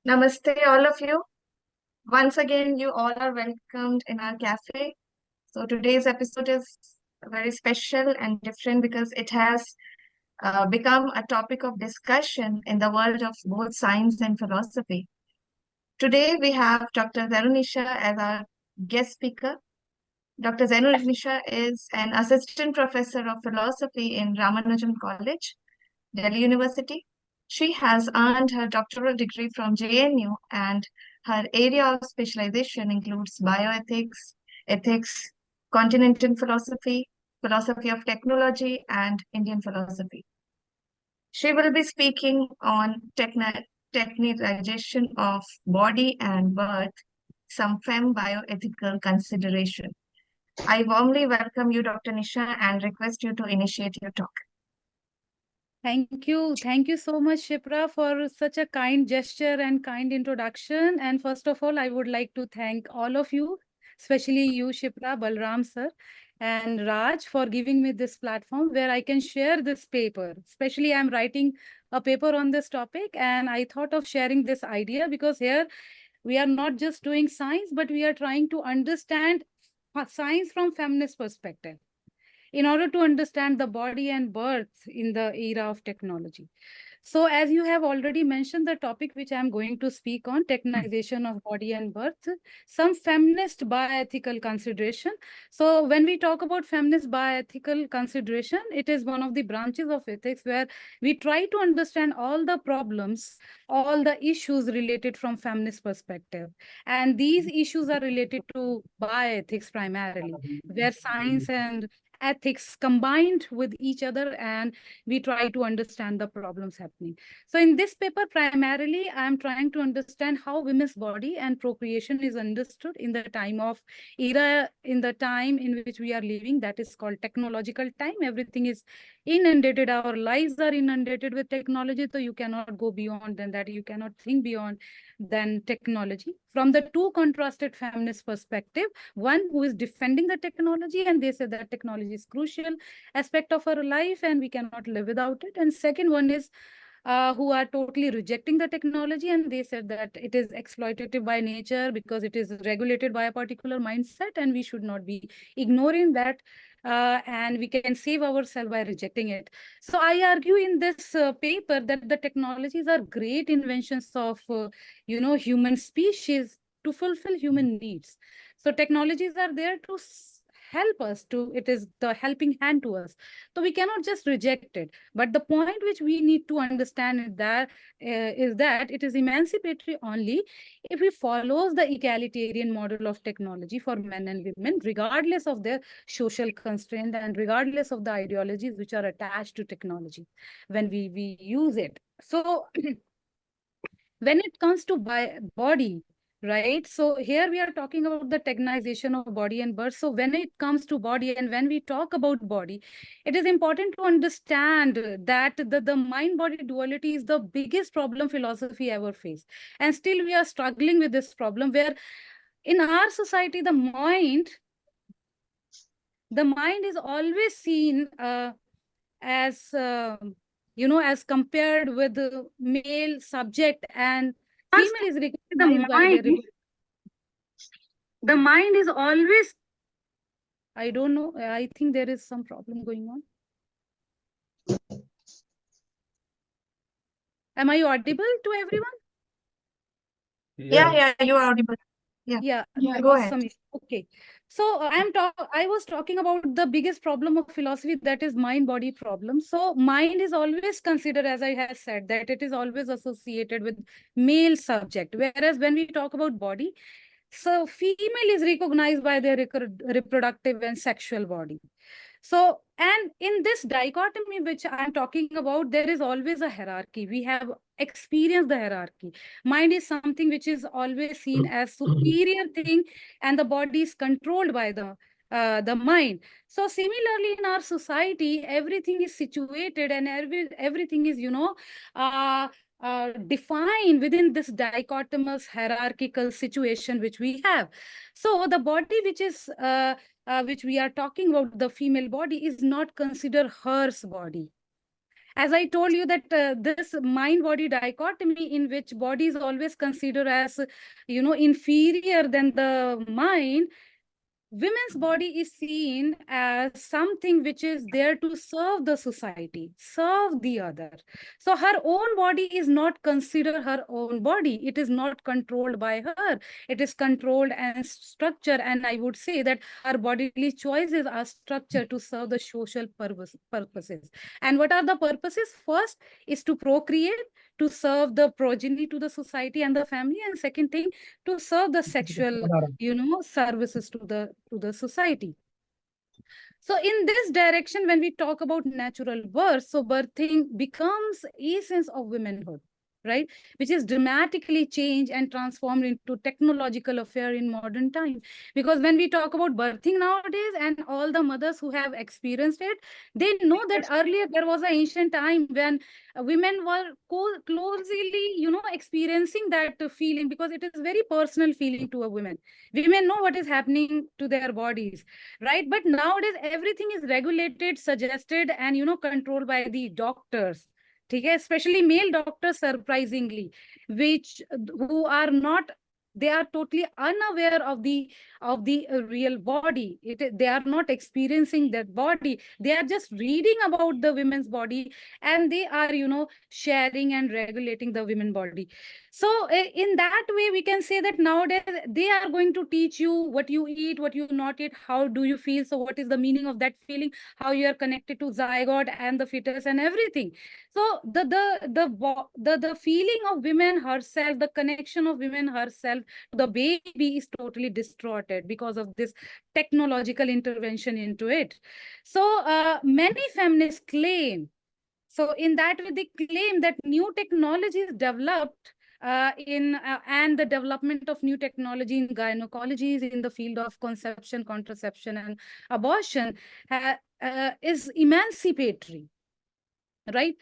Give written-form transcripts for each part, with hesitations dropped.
Namaste, all of you. Once again, you all are welcomed in our cafe. So today's episode is very special and different because it has become a topic of discussion in the world of both science and philosophy. Today, we have Dr. Zarunisha as our guest speaker. Dr. Zarunisha is an assistant professor of philosophy in Ramanujan College, Delhi University. She has earned her doctoral degree from JNU, and her area of specialization includes bioethics, ethics, continental philosophy, philosophy of technology, and Indian philosophy. She will be speaking on technicalization of body and birth, some fem bioethical consideration. I warmly welcome you, Dr. Nisha, and request you to initiate your talk. Thank you. Thank you so much, Shipra, for such a kind gesture and kind introduction. And first of all, I would like to thank all of you, especially you, Shipra, Balram sir, and Raj for giving me this platform where I can share this paper. Especially I'm writing a paper on this topic, and I thought of sharing this idea because here we are not just doing science, but we are trying to understand science from feminist perspective in order to understand the body and birth in the era of technology. So as you have already mentioned, the topic which I'm going to speak on, technization of body and birth, some feminist bioethical consideration. So when we talk about feminist bioethical consideration, it is one of the branches of ethics where we try to understand all the problems, all the issues related from feminist perspective. And these issues are related to bioethics primarily, where science and ethics combined with each other, and we try to understand the problems happening. So in this paper, primarily, I'm trying to understand how women's body and procreation is understood in the time of era, in the time in which we are living, that is called technological time. Everything is inundated. Our lives are inundated with technology. So you cannot go beyond than that. You cannot think beyond than technology. From the two contrasted feminist perspective, one who is defending the technology and they say that technology is crucial aspect of our life and we cannot live without it. And second one is who are totally rejecting the technology and they said that it is exploitative by nature because it is regulated by a particular mindset and we should not be ignoring that, and we can save ourselves by rejecting it. So I argue in this paper that the technologies are great inventions of human species to fulfill human needs. So technologies are there to help us to, it is the helping hand to us. So we cannot just reject it. But the point which we need to understand is that it is emancipatory only if we follows the egalitarian model of technology for men and women, regardless of their social constraint and regardless of the ideologies which are attached to technology when we use it. So when it comes to body, right? So here we are talking about the technization of body and birth. So when it comes to body and when we talk about body, it is important to understand that the mind-body duality is the biggest problem philosophy ever faced. And still we are struggling with this problem where in our society, the mind is always seen as as compared with the male subject, and female is The recognized by their mind, the mind is always. I don't know, I think there is some problem going on. Am I audible to everyone? Yeah, you are audible. Yeah, Yeah, there go was ahead. some issue. Okay. So I was talking about the biggest problem of philosophy, that is mind body problem. So mind is always considered, as I have said, that it is always associated with male subject. Whereas when we talk about body, so female is recognized by their reproductive and sexual body. So, and in this dichotomy which I'm talking about, there is always a hierarchy. We have experienced the hierarchy. Mind is something which is always seen as superior thing, and the body is controlled by the mind. So similarly, in our society, everything is situated and everything is, defined within this dichotomous hierarchical situation which we have. So the body which we are talking about, the female body, is not considered hers body. as I told you that this mind-body dichotomy in which body is always considered as, inferior than the mind, women's body is seen as something which is there to serve the society, serve the other. So her own body is not considered her own body. It is not controlled by her. It is controlled and structured. And I would say that her bodily choices are structured to serve the social purposes. And what are the purposes? First is to procreate, to serve the progeny to the society and the family. And second thing, to serve the sexual services to the society. So in this direction, when we talk about natural birth, so birthing becomes essence of womanhood, right? Which is dramatically changed and transformed into technological affair in modern time. Because when we talk about birthing nowadays, and all the mothers who have experienced it, they know that earlier there was an ancient time when women were closely, experiencing that feeling, because it is very personal feeling to a woman. Women know what is happening to their bodies, right? But nowadays everything is regulated, suggested, and controlled by the doctors. Okay, especially male doctors, surprisingly, which who are not, they are totally unaware of the real body. They are not experiencing that body. They are just reading about the women's body, and they are sharing and regulating the women body. So in that way, we can say that nowadays they are going to teach you what you eat, what you not eat, how do you feel, so what is the meaning of that feeling, how you are connected to zygote and the fetus and everything. So the feeling of women herself, the connection of women herself to the baby is totally distorted because of this technological intervention into it. So many feminists claim, so in that way, they claim that new technologies developed and the development of new technology in gynecology, in the field of conception, contraception, and abortion is emancipatory, right?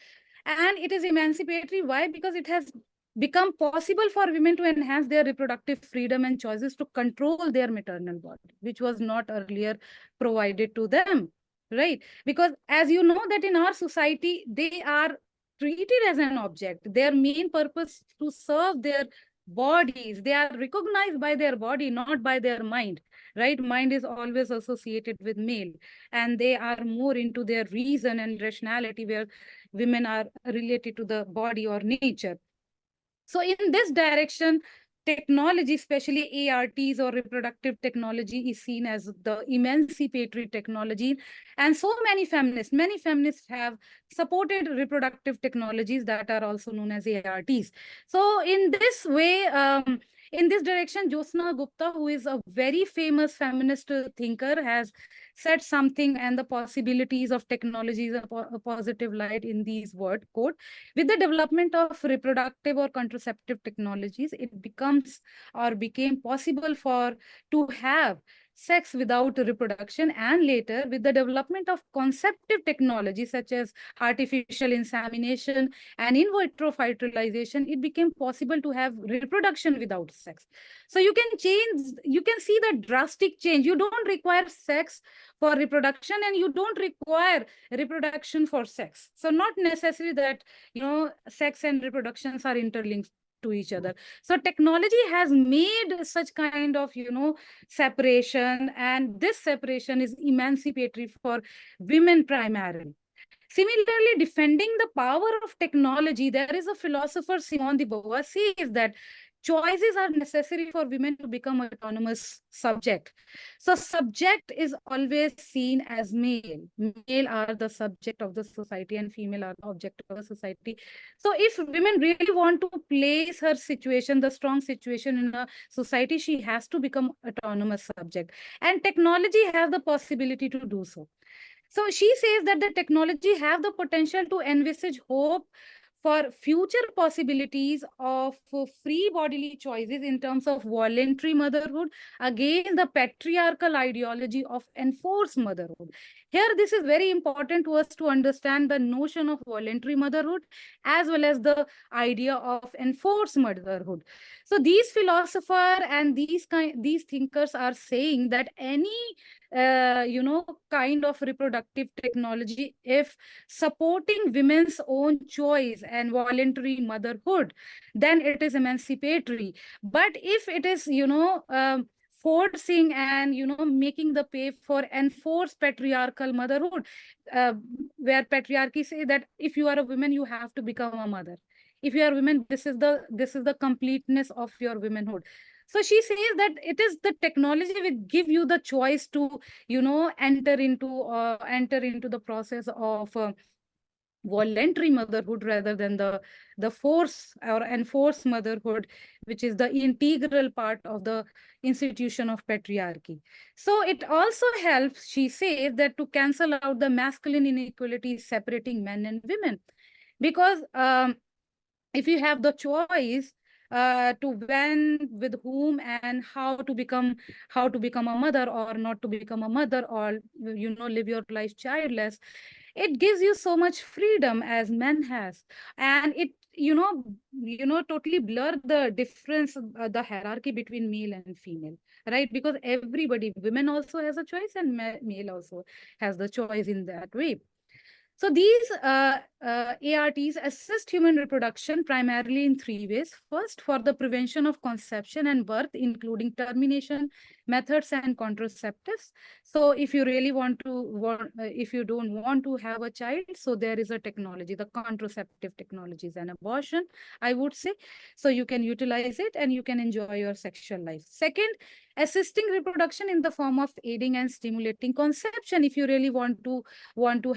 And it is emancipatory. Why? Because it has become possible for women to enhance their reproductive freedom and choices to control their maternal body, which was not earlier provided to them, right? Because as you know that in our society, they are treated as an object. Their main purpose to serve their bodies. They are recognized by their body, not by their mind, right? Mind is always associated with male, and they are more into their reason and rationality, where women are related to the body or nature. So in this direction, technology, especially ARTs or reproductive technology, is seen as the emancipatory technology. And so many feminists have supported reproductive technologies that are also known as ARTs. So in this way, in this direction, Jyotsna Gupta, who is a very famous feminist thinker, has said something, and the possibilities of technologies a positive light in these word quote. With the development of reproductive or contraceptive technologies, it becomes or became possible for to have sex without reproduction, and later with the development of conceptive technology such as artificial insemination and in vitro fertilization, it became possible to have reproduction without sex. So you can see the drastic change. You don't require sex for reproduction, and you don't require reproduction for sex. So not necessary that sex and reproductions are interlinked to each other. So technology has made such kind of separation, and this separation is emancipatory for women primarily. Similarly, defending the power of technology, there is a philosopher, Simone de Beauvoir, says that choices are necessary for women to become autonomous subject. So subject is always seen as male. Male are the subject of the society and female are the object of the society. So if women really want to place her situation, the strong situation in a society, she has to become autonomous subject. And technology has the possibility to do so. So she says that the technology have the potential to envisage hope for future possibilities of free bodily choices in terms of voluntary motherhood against the patriarchal ideology of enforced motherhood. Here, this is very important to us to understand the notion of voluntary motherhood as well as the idea of enforced motherhood. So these philosophers and these thinkers are saying that any kind of reproductive technology, if supporting women's own choice and voluntary motherhood, then it is emancipatory. But if it is, forcing and, making the pay for enforced patriarchal motherhood, uh, where patriarchy say that if you are a woman, you have to become a mother. If you are women, this is the completeness of your womanhood. So she says that it is the technology which give you the choice to, enter into the process of voluntary motherhood, rather than the force or enforced motherhood, which is the integral part of the institution of patriarchy. So it also helps, she says, that to cancel out the masculine inequalities separating men and women. Because if you have the choice to when, with whom, and how to become a mother or not to become a mother, or live your life childless, it gives you so much freedom as men has. And it totally blur the difference, the hierarchy between male and female, right? Because everybody, women also has a choice, and male also has the choice in that way. So these ARTs assist human reproduction primarily in three ways. First, for the prevention of conception and birth, including termination methods and contraceptives. So if you really if you don't want to have a child, so there is a technology, the contraceptive technologies and abortion, I would say. So you can utilize it and you can enjoy your sexual life. Second, assisting reproduction in the form of aiding and stimulating conception. If you really want to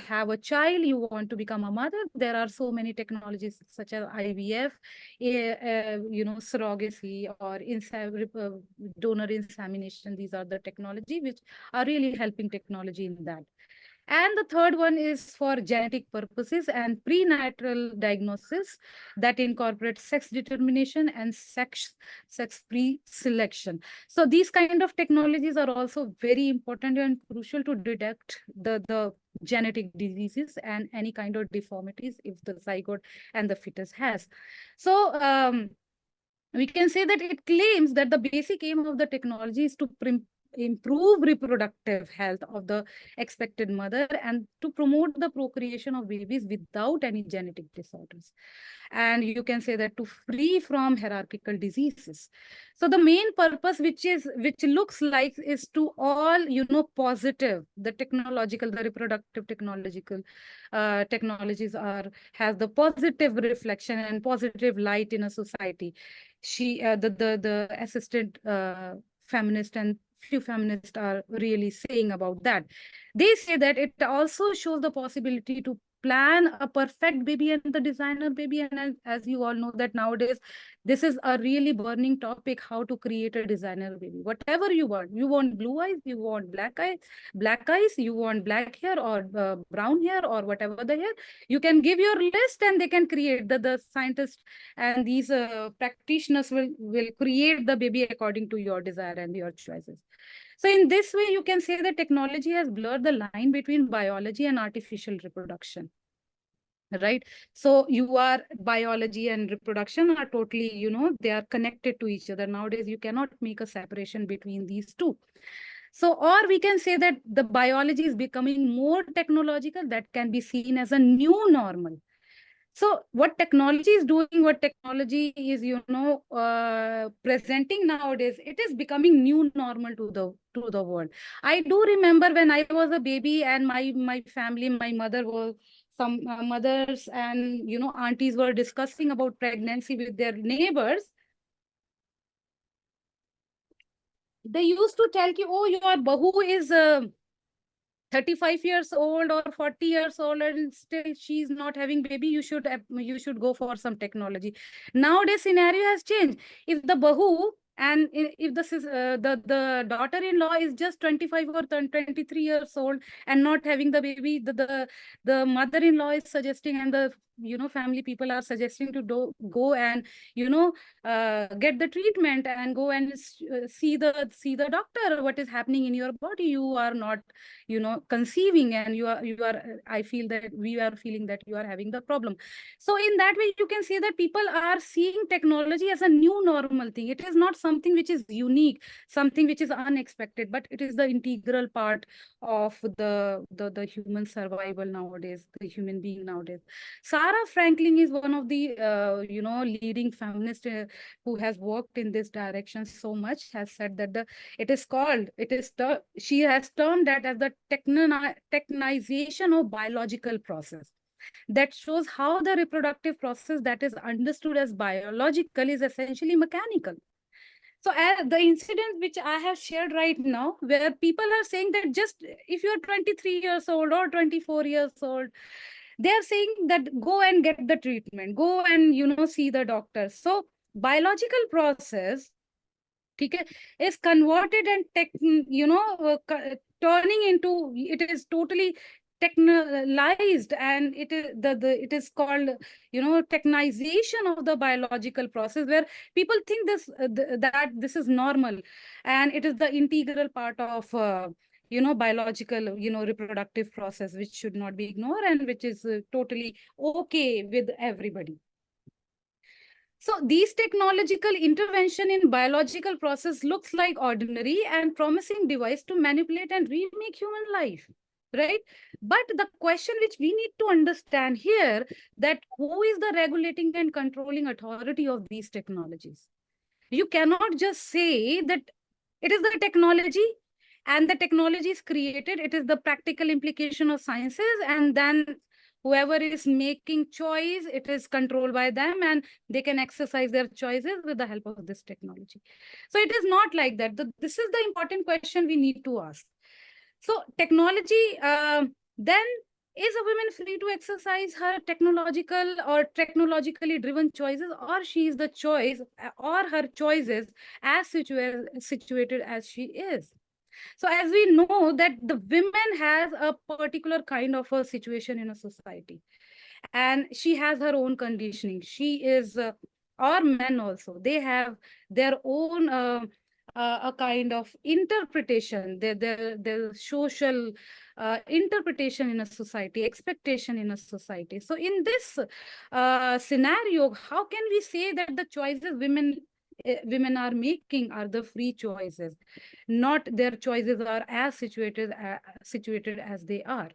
have a child, you want to become a mother, there are so many technologies such as IVF, surrogacy, or donor insemination. These are the technology which are really helping technology in that. And the third one is for genetic purposes and prenatal diagnosis that incorporate sex determination and sex pre-selection. So these kind of technologies are also very important and crucial to detect the genetic diseases and any kind of deformities if the zygote and the fetus has. So we can say that it claims that the basic aim of the technology is to improve reproductive health of the expected mother and to promote the procreation of babies without any genetic disorders. And you can say that to free from hierarchical diseases. So the main purpose, which looks like, is to all positive, the technological, the reproductive technological technologies are has the positive reflection and positive light in a society. The assistant feminist and few feminists are really saying about that. They say that it also shows the possibility to plan a perfect baby and the designer baby. And as you all know that nowadays, this is a really burning topic, how to create a designer baby. Whatever you want blue eyes, you want black eyes, you want black hair or brown hair or whatever the hair, you can give your list and they can create. The scientists and these practitioners will create the baby according to your desire and your choices. So in this way, you can say that technology has blurred the line between biology and artificial reproduction, right? So you are biology and reproduction are totally, they are connected to each other. Nowadays, you cannot make a separation between these two. So, or we can say that the biology is becoming more technological, that can be seen as a new normal. So what technology is doing, what technology is, presenting nowadays, it is becoming new normal to the world. I do remember when I was a baby and my family, my mother was, some mothers and aunties were discussing about pregnancy with their neighbors. They used to tell you, oh, your bahu is 35 years old or 40 years old and still she's not having baby, you should go for some technology. Nowadays scenario has changed. If the bahu and if the daughter-in-law is just 25 or 23 years old and not having the baby, the mother-in-law is suggesting, and the family people are suggesting to go and get the treatment and go and see the doctor, what is happening in your body. You are not conceiving, and you are I feel that we are feeling that you are having the problem. So in that way, you can say that people are seeing technology as a new normal thing. It is not something which is unique, something which is unexpected, but it is the integral part of the human survival nowadays, the human being nowadays. Sarah Franklin is one of the leading feminists who has worked in this direction so much, has said that she has termed that as the technization of biological process, that shows how the reproductive process that is understood as biological is essentially mechanical. So the incident which I have shared right now, where people are saying that just if you're 23 years old or 24 years old, they are saying that go and get the treatment, go and see the doctor. So biological process, okay, is converted and turning into, it is totally technalized, and it is called technization of the biological process, where people think that this is normal, and it is the integral part of biological reproductive process, which should not be ignored, and which is totally okay with everybody. So these technological intervention in biological process looks like ordinary and promising device to manipulate and remake human life, right? But the question which we need to understand here, that who is the regulating and controlling authority of these technologies? You cannot just say that it is the technology and the technology is created, it is the practical implication of sciences, and then whoever is making choice, it is controlled by them, and they can exercise their choices with the help of this technology. So it is not like that. This is the important question we need to ask. So technology, then is a woman free to exercise her technological or technologically driven choices, or she is the choice, or her choices as situated as she is? So as we know that the women has a particular kind of a situation in a society, and she has her own conditioning. She is, or men also, they have their own a kind of interpretation, their social interpretation in a society, expectation in a society. So in this scenario, how can we say that the choices women are making are the free choices, not their choices are as situated as they are?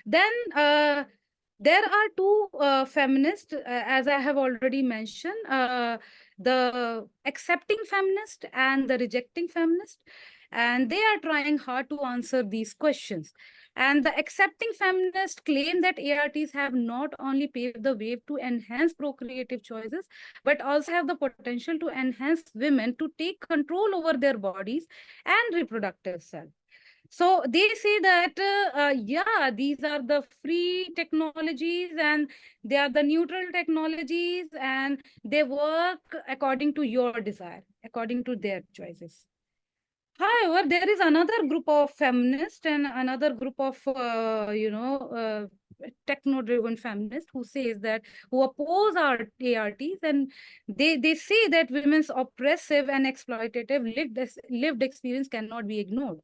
Then there are two feminists, as I have already mentioned, the accepting feminist and the rejecting feminist, and they are trying hard to answer these questions. And the accepting feminists claim that ARTs have not only paved the way to enhance procreative choices, but also have the potential to enhance women to take control over their bodies and reproductive self. So they say that, yeah, these are the free technologies and they are the neutral technologies, and they work according to your desire, according to their choices. However, there is another group of feminists and another group of, techno-driven feminists who says that, who oppose our ARTs, and they say that women's oppressive and exploitative lived experience cannot be ignored,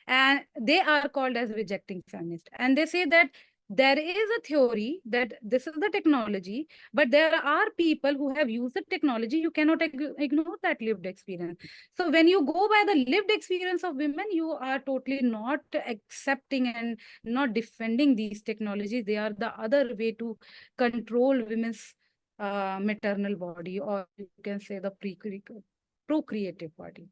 and they are called as rejecting feminist. And they say that there is a theory that this is the technology, but there are people who have used the technology. You cannot ignore that lived experience. So when you go by the lived experience of women, you are totally not accepting and not defending these technologies. They are the other way to control women's maternal body, or you can say the procreative body.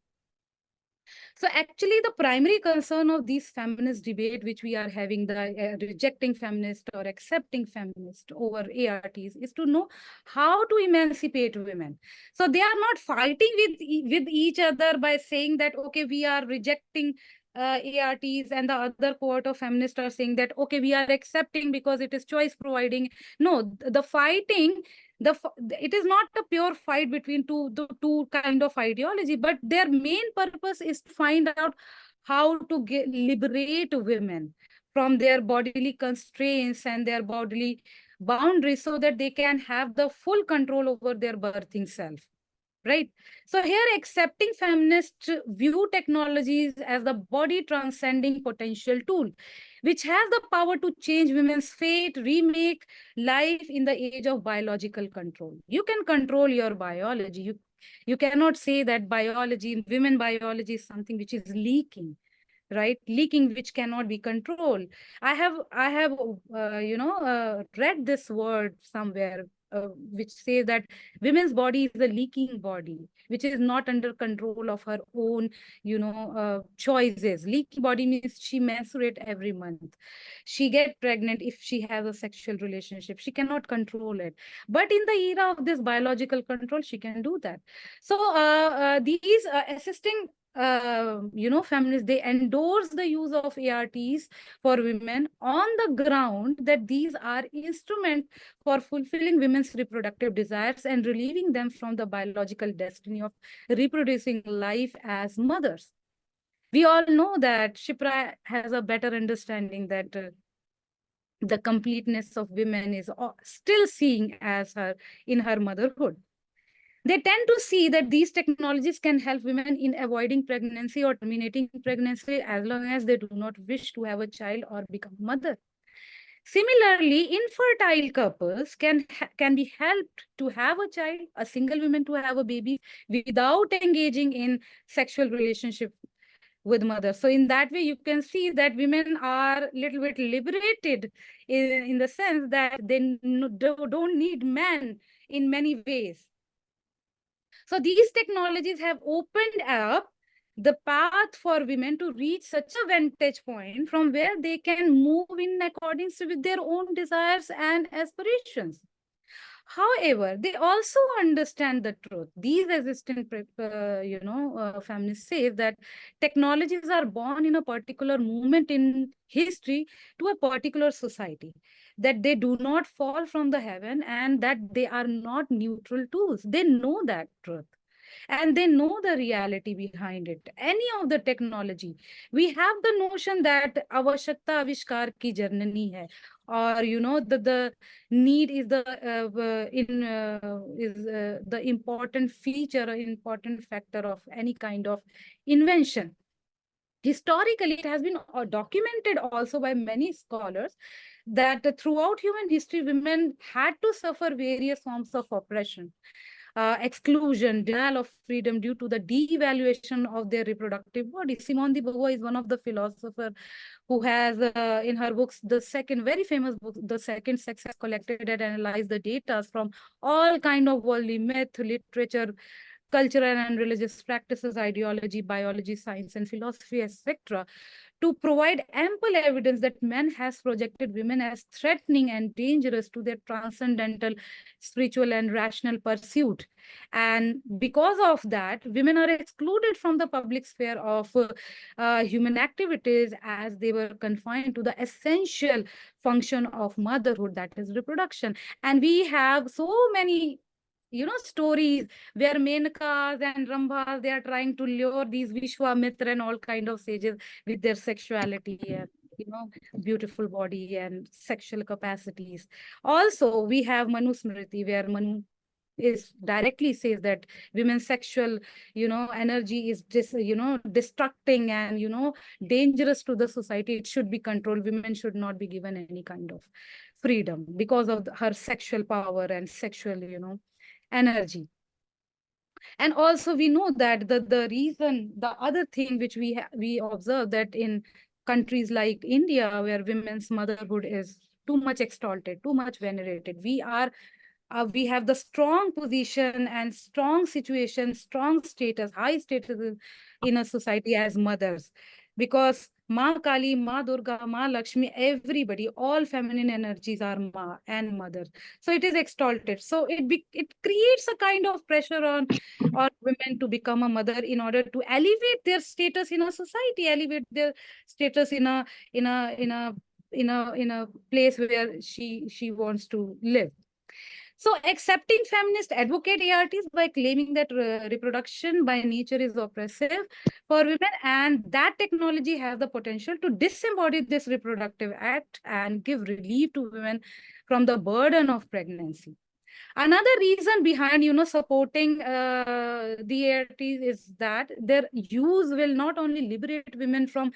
So actually, the primary concern of these feminist debate, which we are having, the rejecting feminist or accepting feminist over ARTs, is to know how to emancipate women. So they are not fighting with each other by saying that, okay, we are rejecting ARTs, and the other cohort of feminists are saying that, okay, we are accepting because it is choice providing. No, the fighting, it is not a pure fight between the two kind of ideology, but their main purpose is to find out how to liberate women from their bodily constraints and their bodily boundaries, so that they can have the full control over their birthing self, right? So here, accepting feminists view technologies as the body transcending potential tool, which has the power to change women's fate, remake life in the age of biological control. You can control your biology. You cannot say that biology, women biology is something which is leaking, right? Leaking which cannot be controlled. I have read this word somewhere, which says that women's body is a leaking body which is not under control of her own choices. Leaking body means she menstruate every month, she get pregnant if she has a sexual relationship, she cannot control it. But in the era of this biological control, she can do that. So these assisting feminists, they endorse the use of ARTs for women on the ground that these are instruments for fulfilling women's reproductive desires and relieving them from the biological destiny of reproducing life as mothers. We all know that Shipra has a better understanding that the completeness of women is still seeing as her in her motherhood. They tend to see that these technologies can help women in avoiding pregnancy or terminating pregnancy as long as they do not wish to have a child or become a mother. Similarly, infertile couples can be helped to have a child, a single woman to have a baby without engaging in sexual relationship with mother. So in that way, you can see that women are a little bit liberated in the sense that they don't need men in many ways. So these technologies have opened up the path for women to reach such a vantage point from where they can move in accordance with their own desires and aspirations. However, they also understand the truth. These resistant, feminists say that technologies are born in a particular moment in history to a particular society, that they do not fall from the heaven and that they are not neutral tools. They know that truth and they know the reality behind it. Any of the technology, we have the notion that avashakta avishkar ki janani hai, or the need is the important feature or important factor of any kind of invention. Historically, it has been documented also by many scholars that throughout human history, women had to suffer various forms of oppression, exclusion, denial of freedom due to the devaluation of their reproductive body. Simone de Beauvoir is one of the philosophers who has, in her books, the second very famous book, The Second Sex, has collected and analyzed the data from all kind of worldly myth, literature, cultural and religious practices, ideology, biology, science, and philosophy, etc., to provide ample evidence that man has projected women as threatening and dangerous to their transcendental, spiritual, and rational pursuit. And because of that, women are excluded from the public sphere of human activities as they were confined to the essential function of motherhood, that is reproduction. And we have so many stories where Menakas and Rambhas, they are trying to lure these Vishwamitra and all kind of sages with their sexuality and beautiful body and sexual capacities. Also, we have Manusmriti, where Manu is directly says that women's sexual energy is destructing and dangerous to the society. It should be controlled. Women should not be given any kind of freedom because of her sexual power and sexual energy. And also we know that the other thing which we observe, that in countries like India, where women's motherhood is too much exalted, too much venerated, we have the strong position and strong situation, strong status, high status in a society as mothers, because Ma Kali, Ma Durga, Ma Lakshmi, everybody, all feminine energies are Ma and mother. So it is exalted. So it creates a kind of pressure on women to become a mother in order to elevate their status in a society, elevate their status in a place where she wants to live. So accepting feminist advocate ARTs by claiming that reproduction by nature is oppressive for women, and that technology has the potential to disembody this reproductive act and give relief to women from the burden of pregnancy. Another reason behind, supporting the ARTs is that their use will not only liberate women from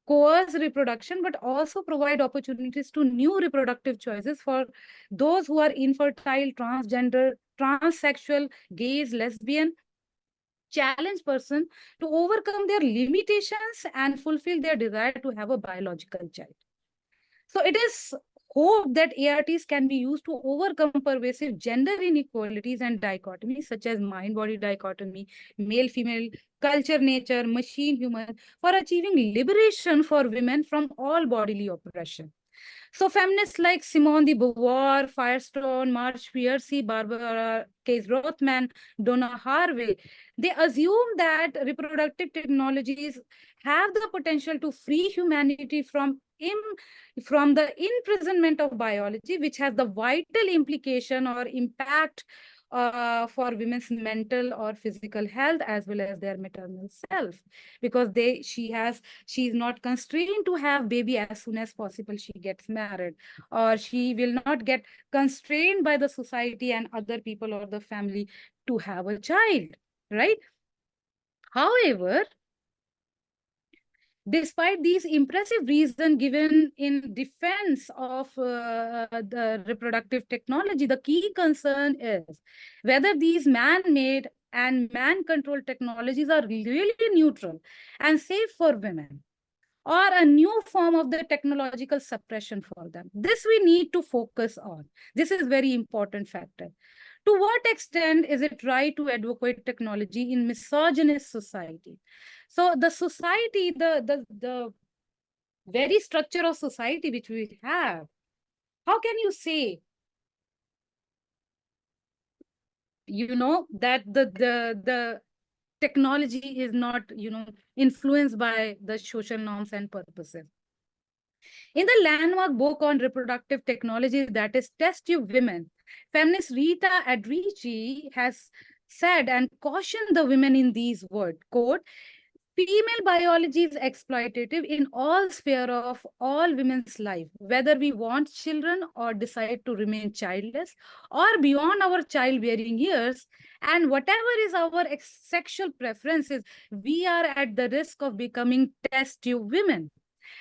coerce reproduction, but also provide opportunities to new reproductive choices for those who are infertile, transgender, transsexual, gays, lesbian, challenge person to overcome their limitations and fulfill their desire to have a biological child. So it is hope that ARTs can be used to overcome pervasive gender inequalities and dichotomies such as mind-body dichotomy, male-female, culture-nature, machine-human, for achieving liberation for women from all bodily oppression. So feminists like Simone de Beauvoir, Firestone, Marsh Piercy, Barbara Case Rothman, Donna Haraway, they assume that reproductive technologies have the potential to free humanity from the imprisonment of biology, which has the vital implication or impact for women's mental or physical health as well as their maternal self, because she's not constrained to have baby as soon as possible she gets married, or she will not get constrained by the society and other people or the family to have a child, right? However, despite these impressive reasons given in defense of the reproductive technology, the key concern is whether these man-made and man-controlled technologies are really neutral and safe for women, or a new form of the technological suppression for them. This we need to focus on. This is very important factor. To what extent is it right to advocate technology in misogynist society? So the society, the very structure of society which we have, how can you say, that the technology is not, influenced by the social norms and purposes? In the landmark book on reproductive technology, that is Test Tube Women, feminist Rita Adrici has said and cautioned the women in these words, quote, female biology is exploitative in all sphere of all women's life, whether we want children or decide to remain childless or beyond our childbearing years, and whatever is our sexual preferences, we are at the risk of becoming test tube women,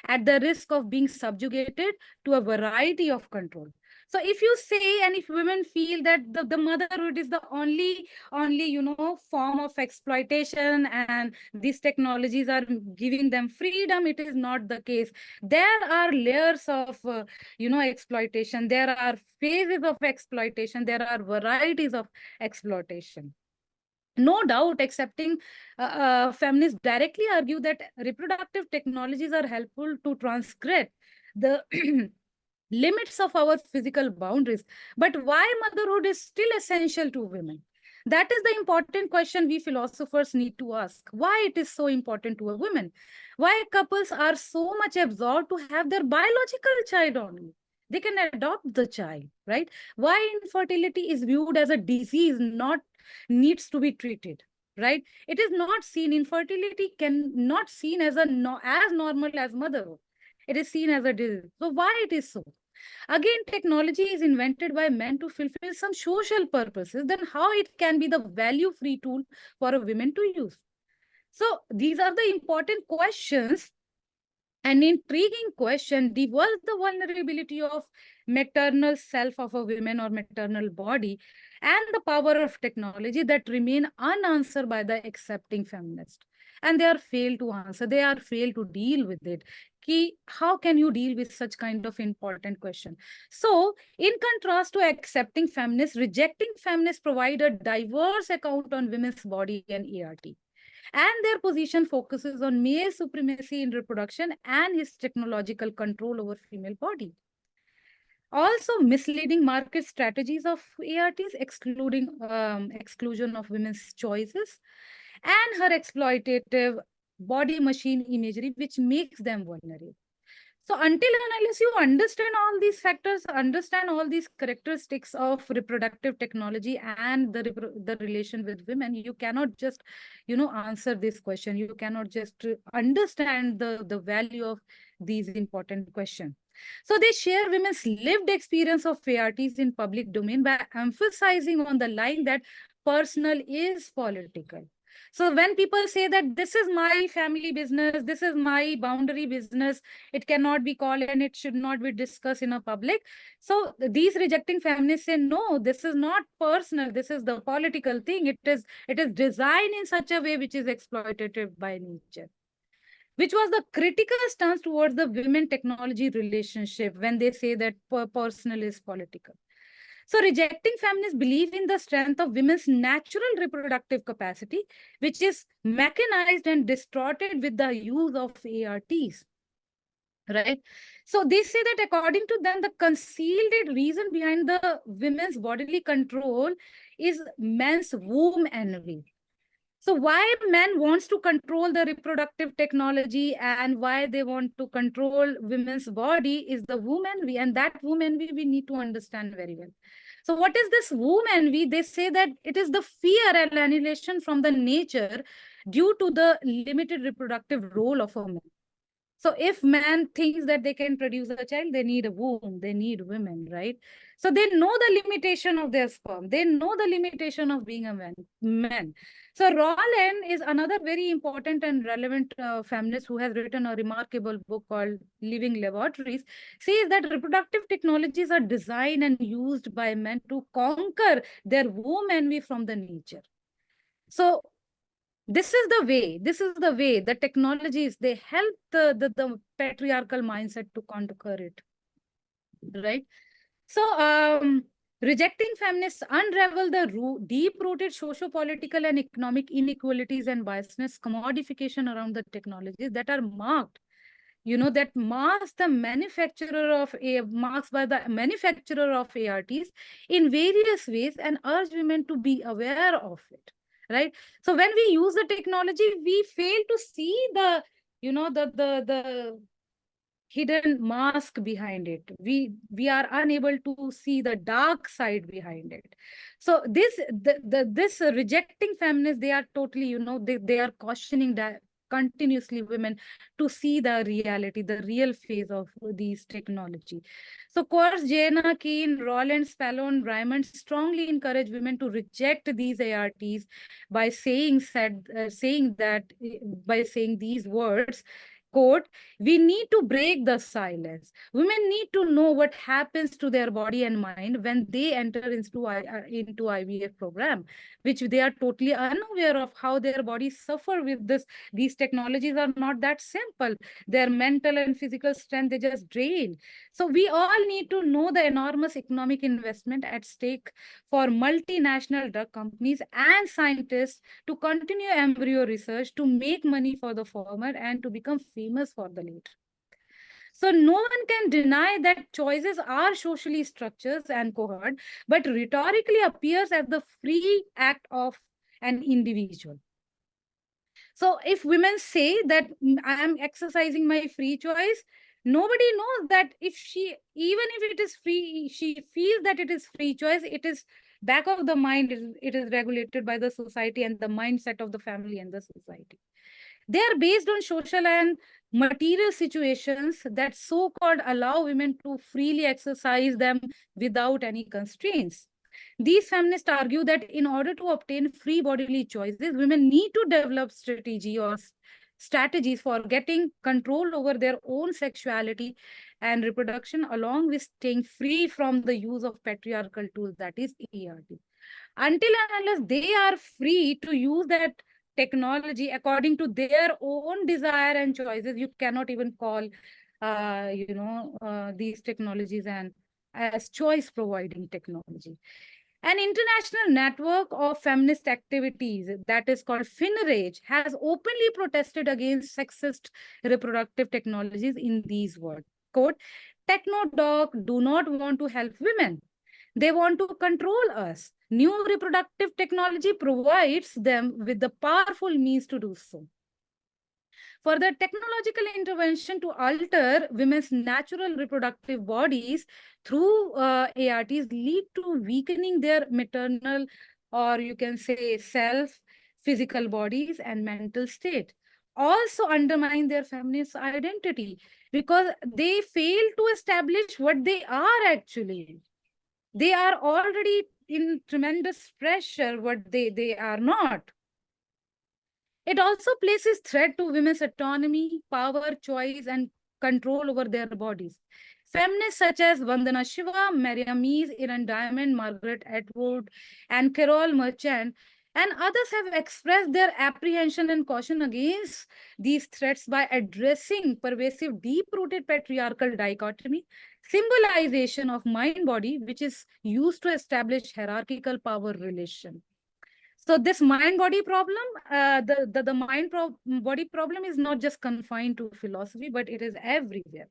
at the risk of being subjugated to a variety of control. So if you say, and if women feel that the motherhood is the only form of exploitation and these technologies are giving them freedom, it is not the case. There are layers of exploitation, there are phases of exploitation, there are varieties of exploitation. No doubt, accepting feminists directly argue that reproductive technologies are helpful to transgress the limits of our physical boundaries. But why motherhood is still essential to women? That is the important question we philosophers need to ask. Why it is so important to a woman? Why couples are so much absorbed to have their biological child only? They can adopt the child, right? Why infertility is viewed as a disease, not needs to be treated, right? It is not seen, infertility can not seen as as normal as motherhood. It is seen as a disease. So why it is so? Again, technology is invented by men to fulfill some social purposes. Then how it can be the value-free tool for a woman to use? So these are the important questions. An intriguing question: was the vulnerability of maternal self of a woman or maternal body and the power of technology that remain unanswered by the accepting feminist. And they are failed to answer, they are failed to deal with it. How can you deal with such kind of important question? So in contrast to accepting feminists, rejecting feminists provide a diverse account on women's body and ART. And their position focuses on male supremacy in reproduction and his technological control over female body. Also, misleading market strategies of ARTs, exclusion of women's choices, and her exploitative body machine imagery, which makes them vulnerable. So until and unless you understand all these factors, understand all these characteristics of reproductive technology and the relation with women, you cannot just, answer this question. You cannot just understand the value of these important questions. So they share women's lived experience of ARTs in public domain by emphasizing on the line that personal is political. So when people say that this is my family business, this is my boundary business, it cannot be called and it should not be discussed in a public. So these rejecting feminists say, no, this is not personal. This is the political thing. It is designed in such a way which is exploitative by nature, which was the critical stance towards the women technology relationship when they say that personal is political. So rejecting feminists believe in the strength of women's natural reproductive capacity, which is mechanized and distorted with the use of ARTs. Right. So they say that according to them, the concealed reason behind the women's bodily control is men's womb envy. So why men wants to control the reproductive technology and why they want to control women's body is the womb envy, and that womb envy we need to understand very well. So what is this womb envy? They say that it is the fear and annihilation from the nature due to the limited reproductive role of a man. So if man thinks that they can produce a child, they need a womb, they need women, right? So they know the limitation of their sperm. They know the limitation of being a man. So Rowland is another very important and relevant feminist who has written a remarkable book called Living Laboratories, says that reproductive technologies are designed and used by men to conquer their womb envy from the nature. So this is the way the technologies, they help the patriarchal mindset to conquer it, right? So rejecting feminists unravel the deep-rooted socio-political and economic inequalities and biasness, commodification around the technologies that are marked, that marks the manufacturer of marks by the manufacturer of ARTs in various ways, and urge women to be aware of it, right? So when we use the technology, we fail to see the, the hidden mask behind it. We are unable to see the dark side behind it. So this rejecting feminists, they are totally, they are cautioning that continuously women to see the reality, the real face of these technology. So course Jana, Keen, Rowland, Spallone, Raymond strongly encourage women to reject these ARTs by saying that by saying these words, quote, we need to break the silence. Women need to know what happens to their body and mind when they enter into IVF program, which they are totally unaware of how their bodies suffer with this. These technologies are not that simple. Their mental and physical strength, they just drain. So we all need to know the enormous economic investment at stake for multinational drug companies and scientists to continue embryo research, to make money for the former and to become famous for the later. So no one can deny that choices are socially structured and cohered, but rhetorically appears as the free act of an individual. So if women say that I am exercising my free choice, nobody knows that if she, even if it is free, she feels that it is free choice, it is back of the mind, it is regulated by the society and the mindset of the family and the society. They are based on social and material situations that so-called allow women to freely exercise them without any constraints. These feminists argue that in order to obtain free bodily choices, women need to develop strategies for getting control over their own sexuality and reproduction, along with staying free from the use of patriarchal tools, that is ART. Until and unless they are free to use that technology according to their own desire and choices, you cannot even call these technologies and as choice providing technology. An international network of feminist activities that is called FINRAGE has openly protested against sexist reproductive technologies in these words. Quote, technodoc do not want to help women. They want to control us. New reproductive technology provides them with the powerful means to do so. Further, technological intervention to alter women's natural reproductive bodies through ARTs lead to weakening their maternal, or you can say self, physical bodies and mental state. Also undermine their feminist identity because they fail to establish what they are actually. They are already in tremendous pressure what they are not. It also places threat to women's autonomy, power, choice, and control over their bodies. Feminists such as Vandana Shiva, Mariam Mees, Iran Diamond, Margaret Atwood, and Carol Merchant, and others have expressed their apprehension and caution against these threats by addressing pervasive, deep-rooted patriarchal dichotomy, symbolization of mind-body, which is used to establish hierarchical power relation. So this mind-body problem, the mind-body problem is not just confined to philosophy, but it is everywhere.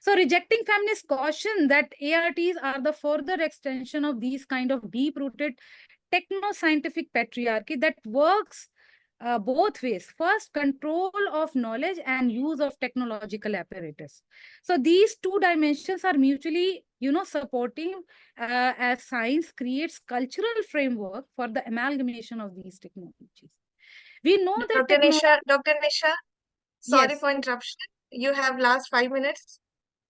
So rejecting feminist caution that ARTs are the further extension of these kind of deep-rooted techno-scientific patriarchy that works both ways. First, control of knowledge and use of technological apparatus. So these two dimensions are mutually, supporting as science creates cultural framework for the amalgamation of these technologies. We know that technology. Dr. Nisha, sorry Yes. for interruption. You have last 5 minutes,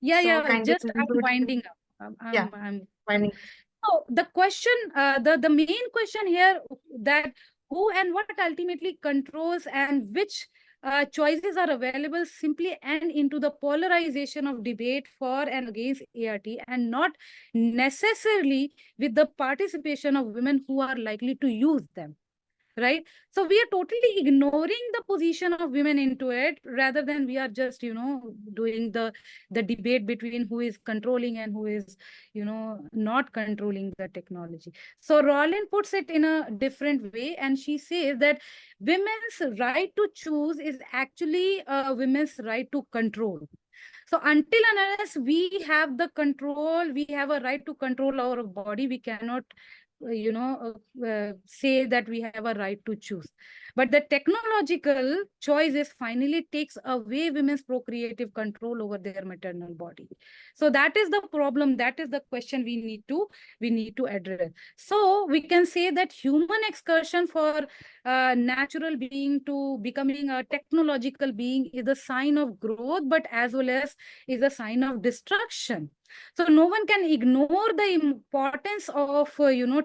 so Yeah. kindly Just I'm conclude. winding up. Yeah, I'm finding. So the question, the main question here, that who and what ultimately controls and which choices are available simply and into the polarization of debate for and against ART, and not necessarily with the participation of women who are likely to use them. Right. So we are totally ignoring the position of women into it, rather than we are just, doing the debate between who is controlling and who is, not controlling the technology. So Rowland puts it in a different way, and she says that women's right to choose is actually a women's right to control. So until and unless we have the control, we have a right to control our body, we cannot, say that we have a right to choose. But the technological choices finally takes away women's procreative control over their maternal body. So that is the problem. That is the question we need to address. So we can say that human excursion for natural being to becoming a technological being is a sign of growth, but as well as is a sign of destruction. So no one can ignore the importance of,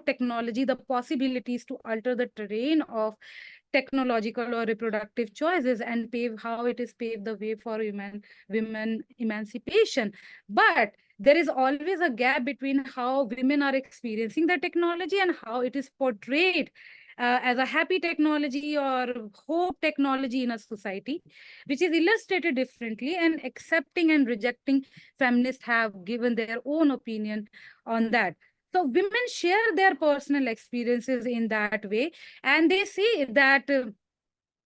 technology, the possibilities to alter the terrain of technological or reproductive choices, and pave how it is paved the way for women emancipation. But there is always a gap between how women are experiencing the technology and how it is portrayed as a happy technology or hope technology in a society, which is illustrated differently, and accepting and rejecting feminists have given their own opinion on that. So women share their personal experiences in that way, and they say that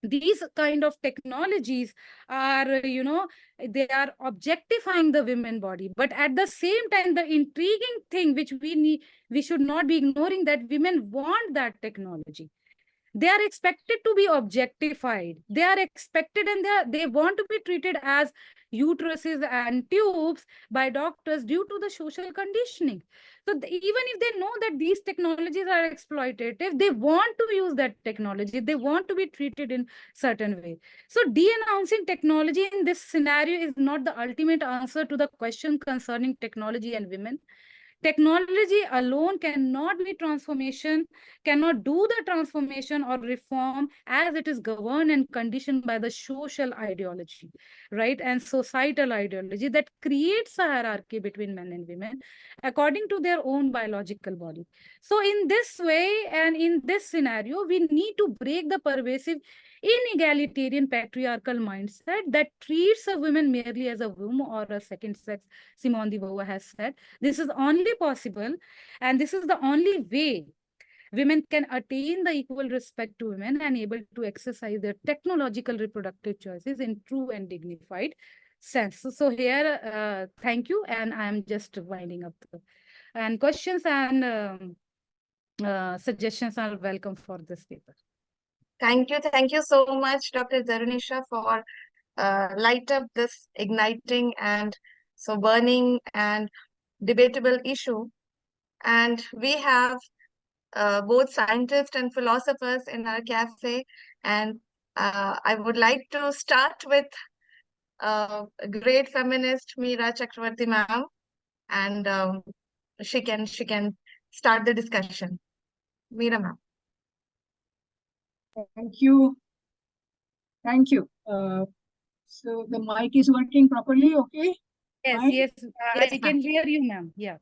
these kind of technologies are, they are objectifying the women body. But at the same time, the intriguing thing which we should not be ignoring, that women want that technology. They are expected to be objectified. They are expected, and they want to be treated as uteruses and tubes by doctors due to the social conditioning. So even if they know that these technologies are exploitative, they want to use that technology. They want to be treated in certain way. So denouncing technology in this scenario is not the ultimate answer to the question concerning technology and women. Technology alone cannot be transformation, cannot do the transformation or reform, as it is governed and conditioned by the social ideology, right? And societal ideology that creates a hierarchy between men and women according to their own biological body. So in this way and in this scenario, we need to break the pervasive inegalitarian patriarchal mindset that treats a woman merely as a womb or a second sex, Simone de Beauvoir has said. This is only possible, and this is the only way women can attain the equal respect to women and able to exercise their technological reproductive choices in true and dignified sense. So here, thank you, and I am just winding up. And questions and suggestions are welcome for this paper. Thank you so much, Dr. Zarunisha, for light up this igniting and so burning and debatable issue. And we have both scientists and philosophers in our cafe. And I would like to start with great feminist Meera Chakravarti ma'am, and she can start the discussion. Meera ma'am. Thank you. Thank you. So the mic is working properly, okay? Yes, Fine? yes, Yes, I ma'am. can hear you, ma'am. Yeah.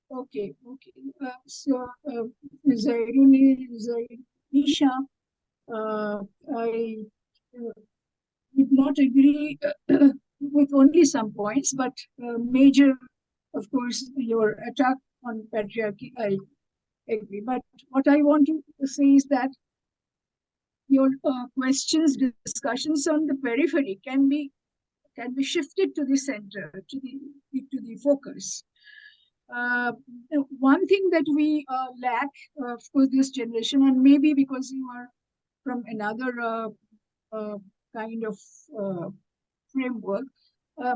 Okay, okay. Zainisha, I would not agree with only some points, but major, of course, your attack on patriarchy, I agree. But what I want to say is that your questions, discussions on the periphery can be shifted to the center, to the focus. Uh, One thing that we lack, of course, this generation, and maybe because you are from another uh, kind of uh, framework,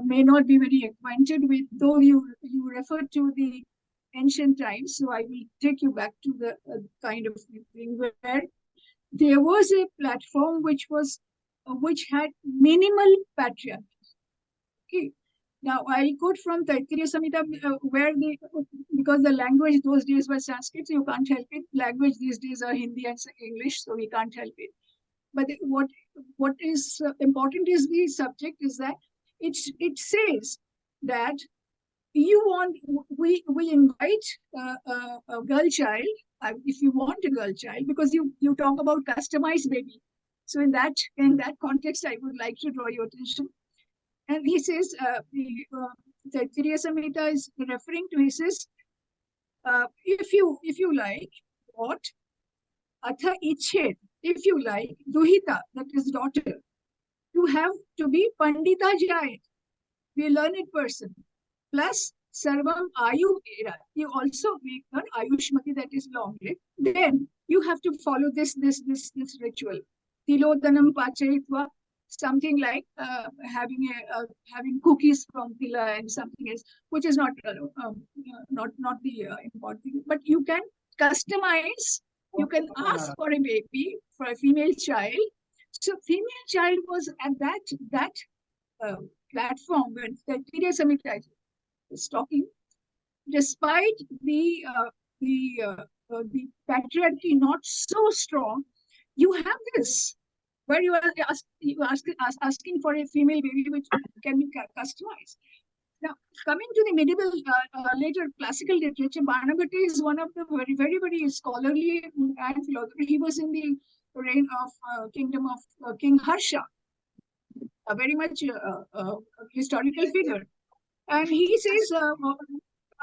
may not be very acquainted with, though you refer to the ancient times. So I will take you back to the kind of thing where there was a platform which had minimal patriarchy. Okay. Now I quote from Taittiriya Samhita, where because the language those days was Sanskrit, so you can't help it. Language these days are Hindi and English, so we can't help it. But what is important is the subject is that it says that you want we invite a girl child, if you want a girl child, because you talk about customized baby. So in that context, I would like to draw your attention. And he says, the Tiriya Samhita is referring to, he says, if you like, what? Atha Ichet, if you like, Duhita, that is daughter, you have to be Pandita Jayat, be a learned person. Plus, Sarvam Ayu Era, you also make an Ayushmati, that is long lived. Then you have to follow this ritual. Tilodanam Pachayitva, something like having cookies from tila and something else, which is not the important thing. But you can customize. You can ask for a baby, for a female child. So female child was at that uh, platform when the Tiriya Samhita is talking, despite the patriarchy not so strong, you have this where asking for a female baby which can be customized. Now, coming to the medieval, later classical literature, Banagati is one of the very scholarly and philosopher. He was in the reign of kingdom of King Harsha, a very much historical figure. And he says,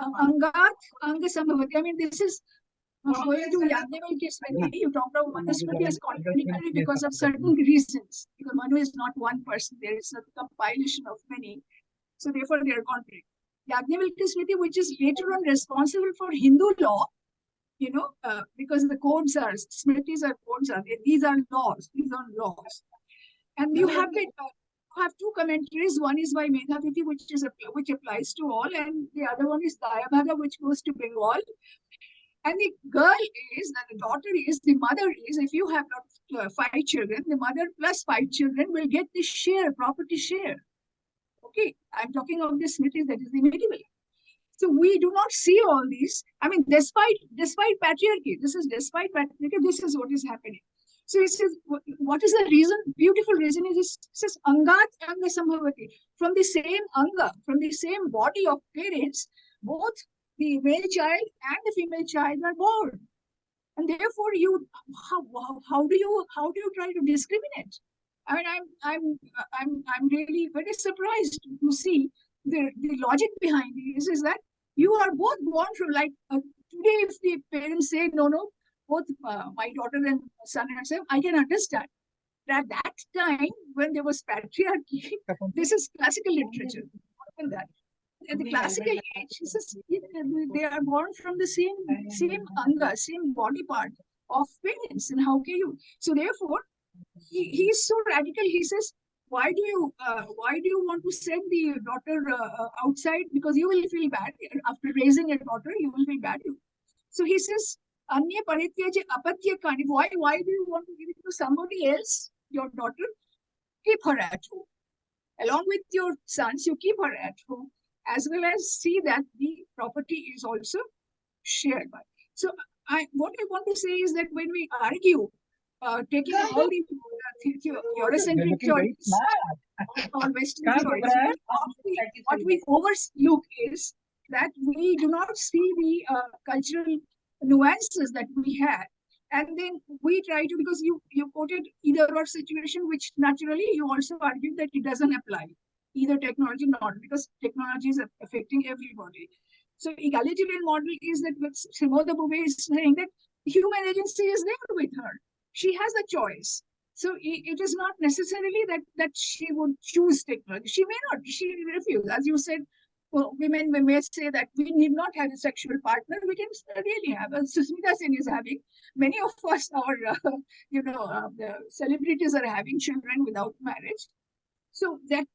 Angat Anga Sambhavati. I mean, this is going to Yajnavalkya Smriti. You talked about Manusmriti as contradictory because of certain reasons. Because Manu is not one person, there is a compilation of many. So therefore, they are contrary. Yajnavalkya Smriti, which is later on responsible for Hindu law, because the codes are, Smritis are codes, these are laws, these are laws. And you have two commentaries. One is by Medhaviti, which applies to all, and the other one is Dayabhaga, which goes to Bengal. And the girl is, the daughter is, the mother is, if you have not 5 children, the mother plus 5 children will get the share, property share. Okay, I'm talking of the Smritis, that is the medieval. So we do not see all these. I mean, despite patriarchy, this is what is happening. So he says, what is the reason? Beautiful reason is, it says, Angat Anga Sambhavati. From the same Anga, from the same body of parents, both the male child and the female child are born. And therefore, how do you try to discriminate? I mean, I'm really very surprised to see the logic behind this is that you are both born from, like, today if the parents say no, both my daughter and son and son, I can understand. At that time when there was patriarchy, this is classical literature. That in the classical age, they are born from the same anga, same body part of parents, and how can you? So therefore, he is so radical. He says, why do you want to send the daughter outside? Because you will feel bad after raising a daughter. You will feel bad. So he says, Anya parityaje apatya kani. Why do you want to give it to somebody else? Your daughter, keep her at home. Along with your sons, you keep her at home, as well as see that the property is also shared by. So what I want to say is that when we argue taking all the Eurocentric choice or Western choice, what we overlook is that we do not see the cultural nuances that we had. And then we try to, because you quoted either or situation, which naturally you also argue that it doesn't apply, either technology not, because technology is affecting everybody. So egalitarian model is that what Simone de Beauvoir is saying, that human agency is there with her. She has a choice. So it is not necessarily that she would choose technology. She may not. She refuse. As you said, well, women may say that we need not have a sexual partner. We can really have. Susmita Sen is having. Many of us, our the celebrities are having children without marriage. So that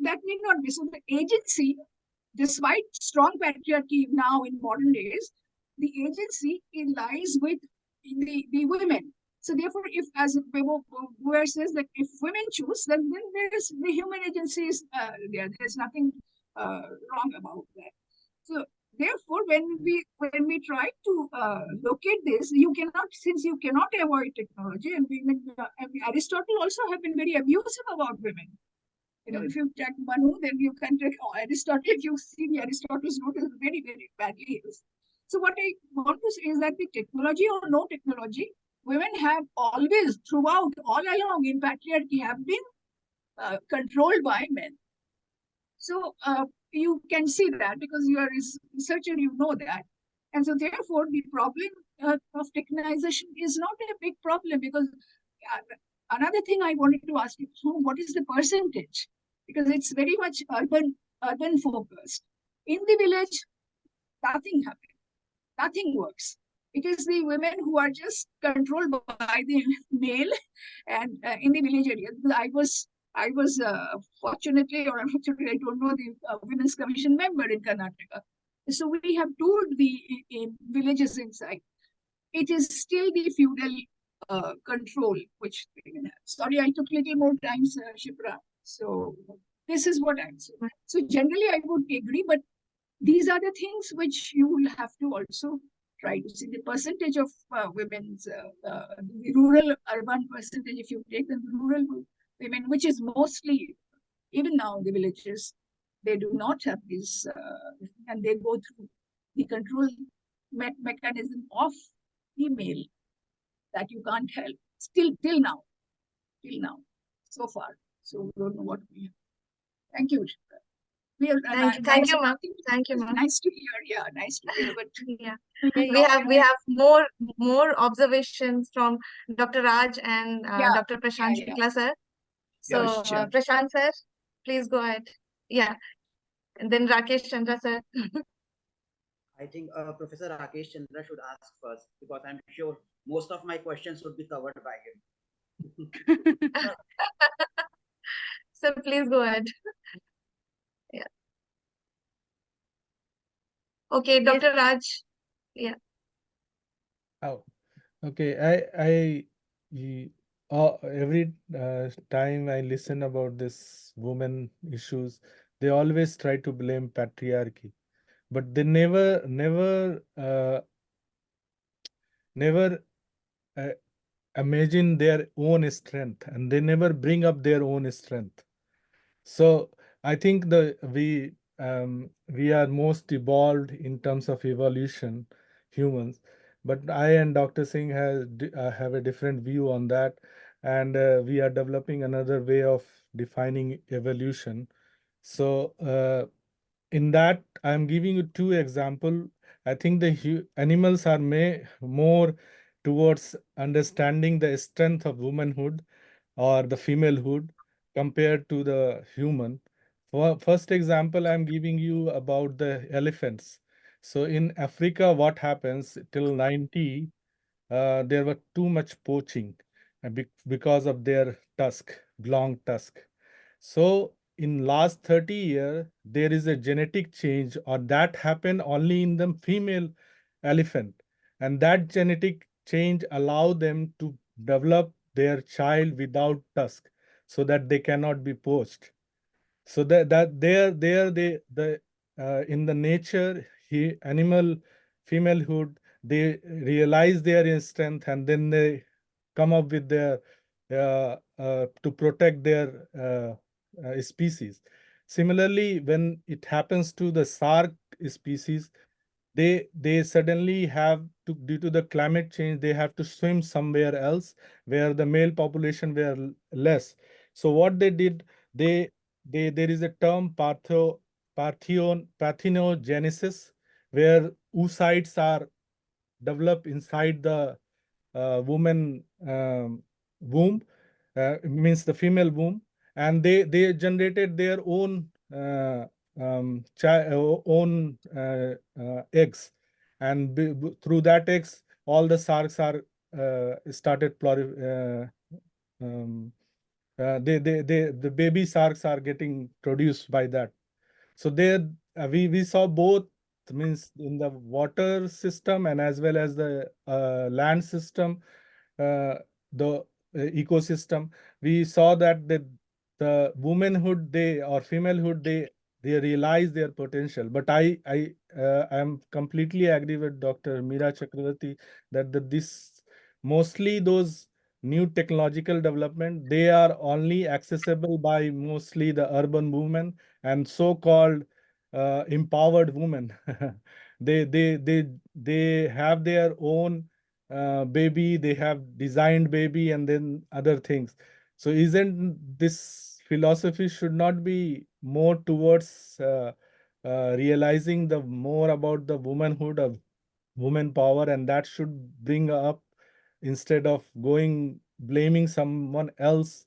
need not be. So the agency, despite strong patriarchy now in modern days, the agency lies with the women. So therefore, if, as Beauvoir says, that if women choose, then there is the human agency is there. There's nothing wrong about that. So therefore, when we try to look at this, you cannot, since you cannot avoid technology, and women, Aristotle also have been very abusive about women. If you take Manu, then you can take Aristotle. If you see the Aristotle's note, is very, very badly used. So what I want to say is that the technology or no technology, women have always, throughout, all along in patriarchy, have been controlled by men. So you can see that because you are a researcher, you know that. And so therefore, the problem of technologization is not a big problem, because another thing I wanted to ask you, so what is the percentage? Because it's very much urban focused. In the village, nothing happens, nothing works. It is the women who are just controlled by the male, and in the village area. I was fortunately or unfortunately, I don't know, the Women's Commission member in Karnataka. So we have toured the villages inside. It is still the feudal control which women have. Sorry, I took a little more time, Shipra. So this is what I'm saying. So generally, I would agree, but these are the things which you will have to also try to see. The percentage of women's, the rural urban percentage, if you take the rural women, which is mostly, even now in the villages, they do not have this, and they go through the control mechanism of female that you can't help. Still, till now, so far. So we don't know what we have. Thank you. We are, Thank you, ma'am. Thank you, ma'am. Nice to hear. Yeah, nice to hear. But Yeah, we have more observations from Dr. Raj and Dr. Prashant Shukla sir. So sure. Prashant sir, please go ahead. Yeah, and then Rakesh Chandra sir. I think Professor Rakesh Chandra should ask first, because I'm sure most of my questions would be covered by him. So please go ahead. Yeah. Okay, Dr. Raj. Yeah. Oh, okay. Every time I listen about this women issues, they always try to blame patriarchy, but they never imagine their own strength, and they never bring up their own strength. So I think we are most evolved in terms of evolution, humans. But I and Dr. Singh have a different view on that, and we are developing another way of defining evolution. So in that, I'm giving you two examples. I think the animals are more towards understanding the strength of womanhood or the femalehood compared to the human. First example I'm giving you about the elephants. So in Africa, what happens till 90, there were too much poaching because of their long tusk. So in last 30 years, there is a genetic change, or that happened only in the female elephant. And that genetic change allow them to develop their child without tusk, so that they cannot be poached. So that they in the nature, animal femalehood, they realize their strength, and then they come up with their to protect their species. Similarly, when it happens to the shark species, they suddenly have to, due to the climate change, they have to swim somewhere else where the male population were less. So what they did, they there is a term parthenogenesis, where oocytes are developed inside the woman womb, means the female womb, and they generated their own own eggs, and through that eggs, all the sharks are started the baby sharks are getting produced by that. So there we saw both, means in the water system and as well as the land system, the ecosystem. We saw that the womanhood or femalehood, they realize their potential. But I am completely agree with Dr. Meera Chakravarti that this mostly those new technological development, they are only accessible by mostly the urban women and so-called empowered women. They have their own baby, they have designed baby, and then other things. So isn't this philosophy should not be more towards realizing the more about the womanhood of woman power, and that should bring up, instead of going blaming someone else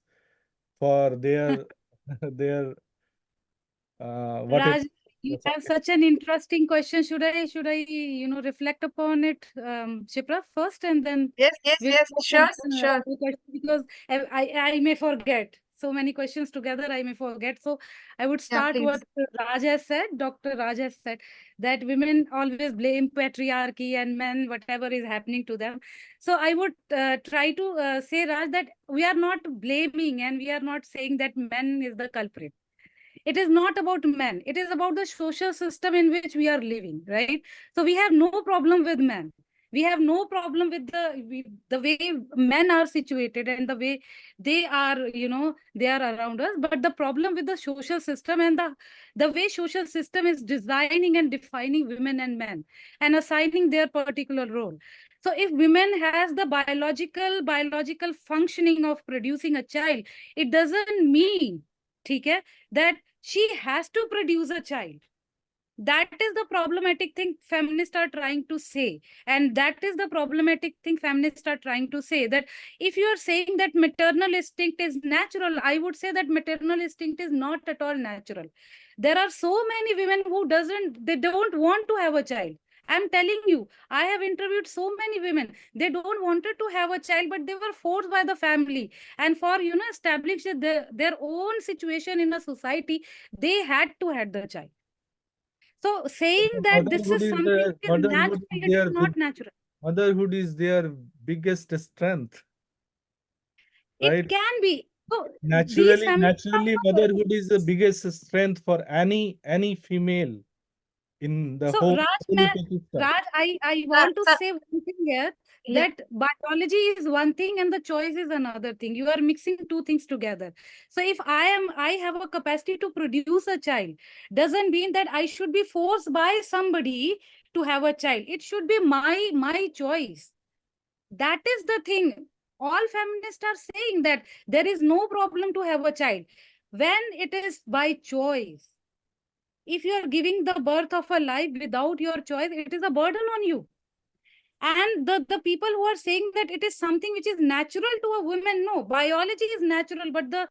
for their their whatever. Raj, you have such an interesting question. Should I reflect upon it, Shipra, first, and then Yes, we'll yes, go for sure, the sure. other question, because I may forget. So many questions together, I may forget. So I would Yeah, start please. what Raj has said, Dr. Raj has said, that women always blame patriarchy and men, whatever is happening to them. So I would try to say, Raj, that we are not blaming and we are not saying that men is the culprit. It is not about men. It is about the social system in which we are living, right? So we have no problem with men. We have no problem with the way men are situated and the way they are, they are around us. But the problem with the social system and the way social system is designing and defining women and men and assigning their particular role. So if women has the biological functioning of producing a child, it doesn't mean, okay, that she has to produce a child. That is the problematic thing feminists are trying to say. And that is the problematic thing feminists are trying to say, that if you are saying that maternal instinct is natural, I would say that maternal instinct is not at all natural. There are so many women who they don't want to have a child. I'm telling you, I have interviewed so many women. They don't wanted to have a child, but they were forced by the family. And for, establish their own situation in a society, they had to have the child. So saying that this Motherhood is is something their is natural, it is not natural. motherhood is their biggest strength, It right? can be. So these Naturally, feminists naturally, are, motherhood is the biggest strength for any female in the so whole ecosystem. Raj, I want to So, say one thing here, yeah, that biology is one thing and the choice is another thing. You are mixing two things together. So if I have a capacity to produce a child, doesn't mean that I should be forced by somebody to have a child. It should be my choice. That is the thing. All feminists are saying that there is no problem to have a child when it is by choice. If you are giving the birth of a life without your choice, it is a burden on you. And the people who are saying that it is something which is natural to a woman, no, biology is natural, but the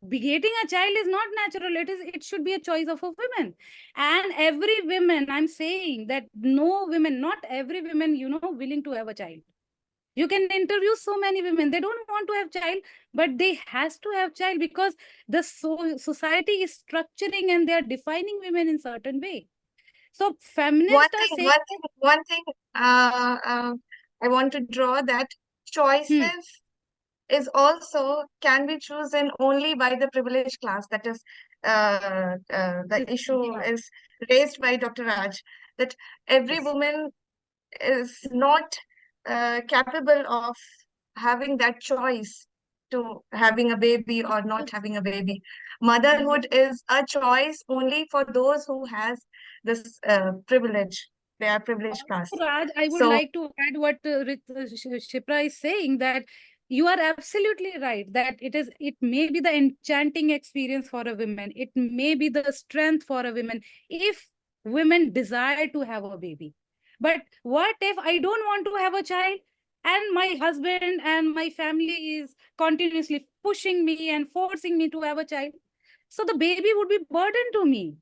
begetting a child is not natural. It should be a choice of a woman. And every woman, I'm saying that no women, not every woman, willing to have a child. You can interview so many women, they don't want to have child, but they has to have child because the society is structuring and they are defining women in certain way. So feminists are saying, one thing, I want to draw that choices is also can be chosen only by the privileged class. That is, the issue yeah, is raised by Dr. Raj, that every yes, woman is not capable of having that choice to having a baby or not having a baby. Motherhood is a choice only for those who has this privilege. They are privileged Also, caste. Raj, I would So like to add what Shipra is saying, that you are absolutely right, that it may be the enchanting experience for a woman. It may be the strength for a woman if women desire to have a baby. But what if I don't want to have a child and my husband and my family is continuously pushing me and forcing me to have a child? So the baby would be burden to me.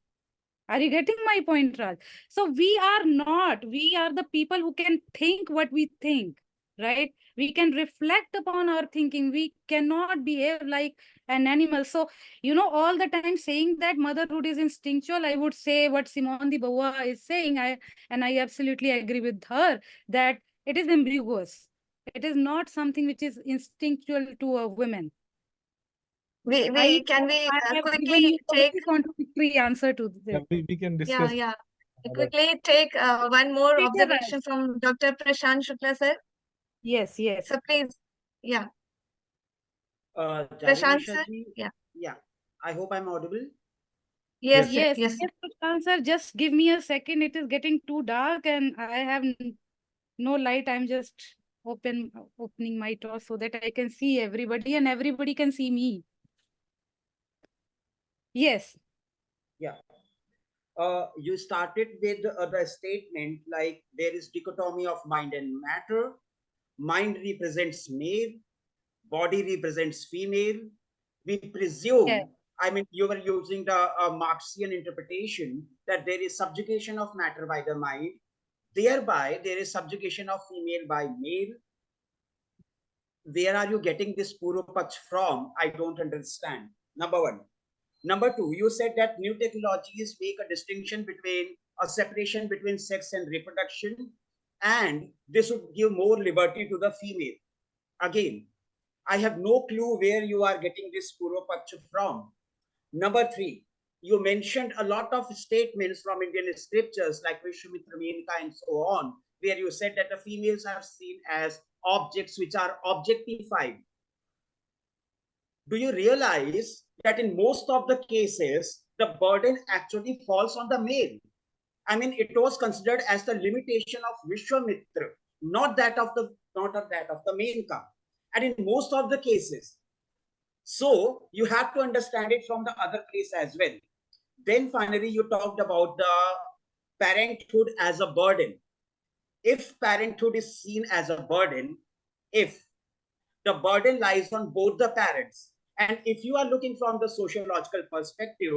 Are you getting my point, Raj? So we are the people who can think what we think, right? We can reflect upon our thinking. We cannot behave like an animal. So, all the time saying that motherhood is instinctual, I would say what Simone de Beauvoir is saying, and I absolutely agree with her, that it is ambiguous. It is not something which is instinctual to a woman. I can hope we I have given quickly you a take very contradictory answer to Yeah, this. we can yeah discuss yeah about quickly take one more Take care, Raj. observation from Dr. Prashant Shukla sir. Yes, So yes. please, yeah, Prashant Jalinisha sir, ji, yeah, yeah, I hope I'm audible. yes Yes. sir, Yes, yes sir. yes, Prashant sir, just give me a second. It is getting too dark and I have no light. I'm just opening my torch so that I can see everybody and everybody can see me. Yes. Yeah. You started with the statement like there is dichotomy of mind and matter. Mind represents male, body represents female. We Yes. presume, I mean, you were using the Marxian interpretation that there is subjugation of matter by the mind, thereby there is subjugation of female by male. Where are you getting this Purupach from? I don't understand. Number one. Number two, you said that new technologies make a distinction between a separation between sex and reproduction, and this would give more liberty to the female. Again, I have no clue where you are getting this Purupach from. Number three, you mentioned a lot of statements from Indian scriptures like Vishwamitra Menka and so on, where you said that the females are seen as objects which are objectified. Do you realize that in most of the cases, the burden actually falls on the male? I mean, it was considered as the limitation of Vishwamitra, not that of the Menka, and in most of the cases. So you have to understand it from the other place as well. Then finally, you talked about the parenthood as a burden. If parenthood is seen as a burden, if the burden lies on both the parents, and if you are looking from the sociological perspective,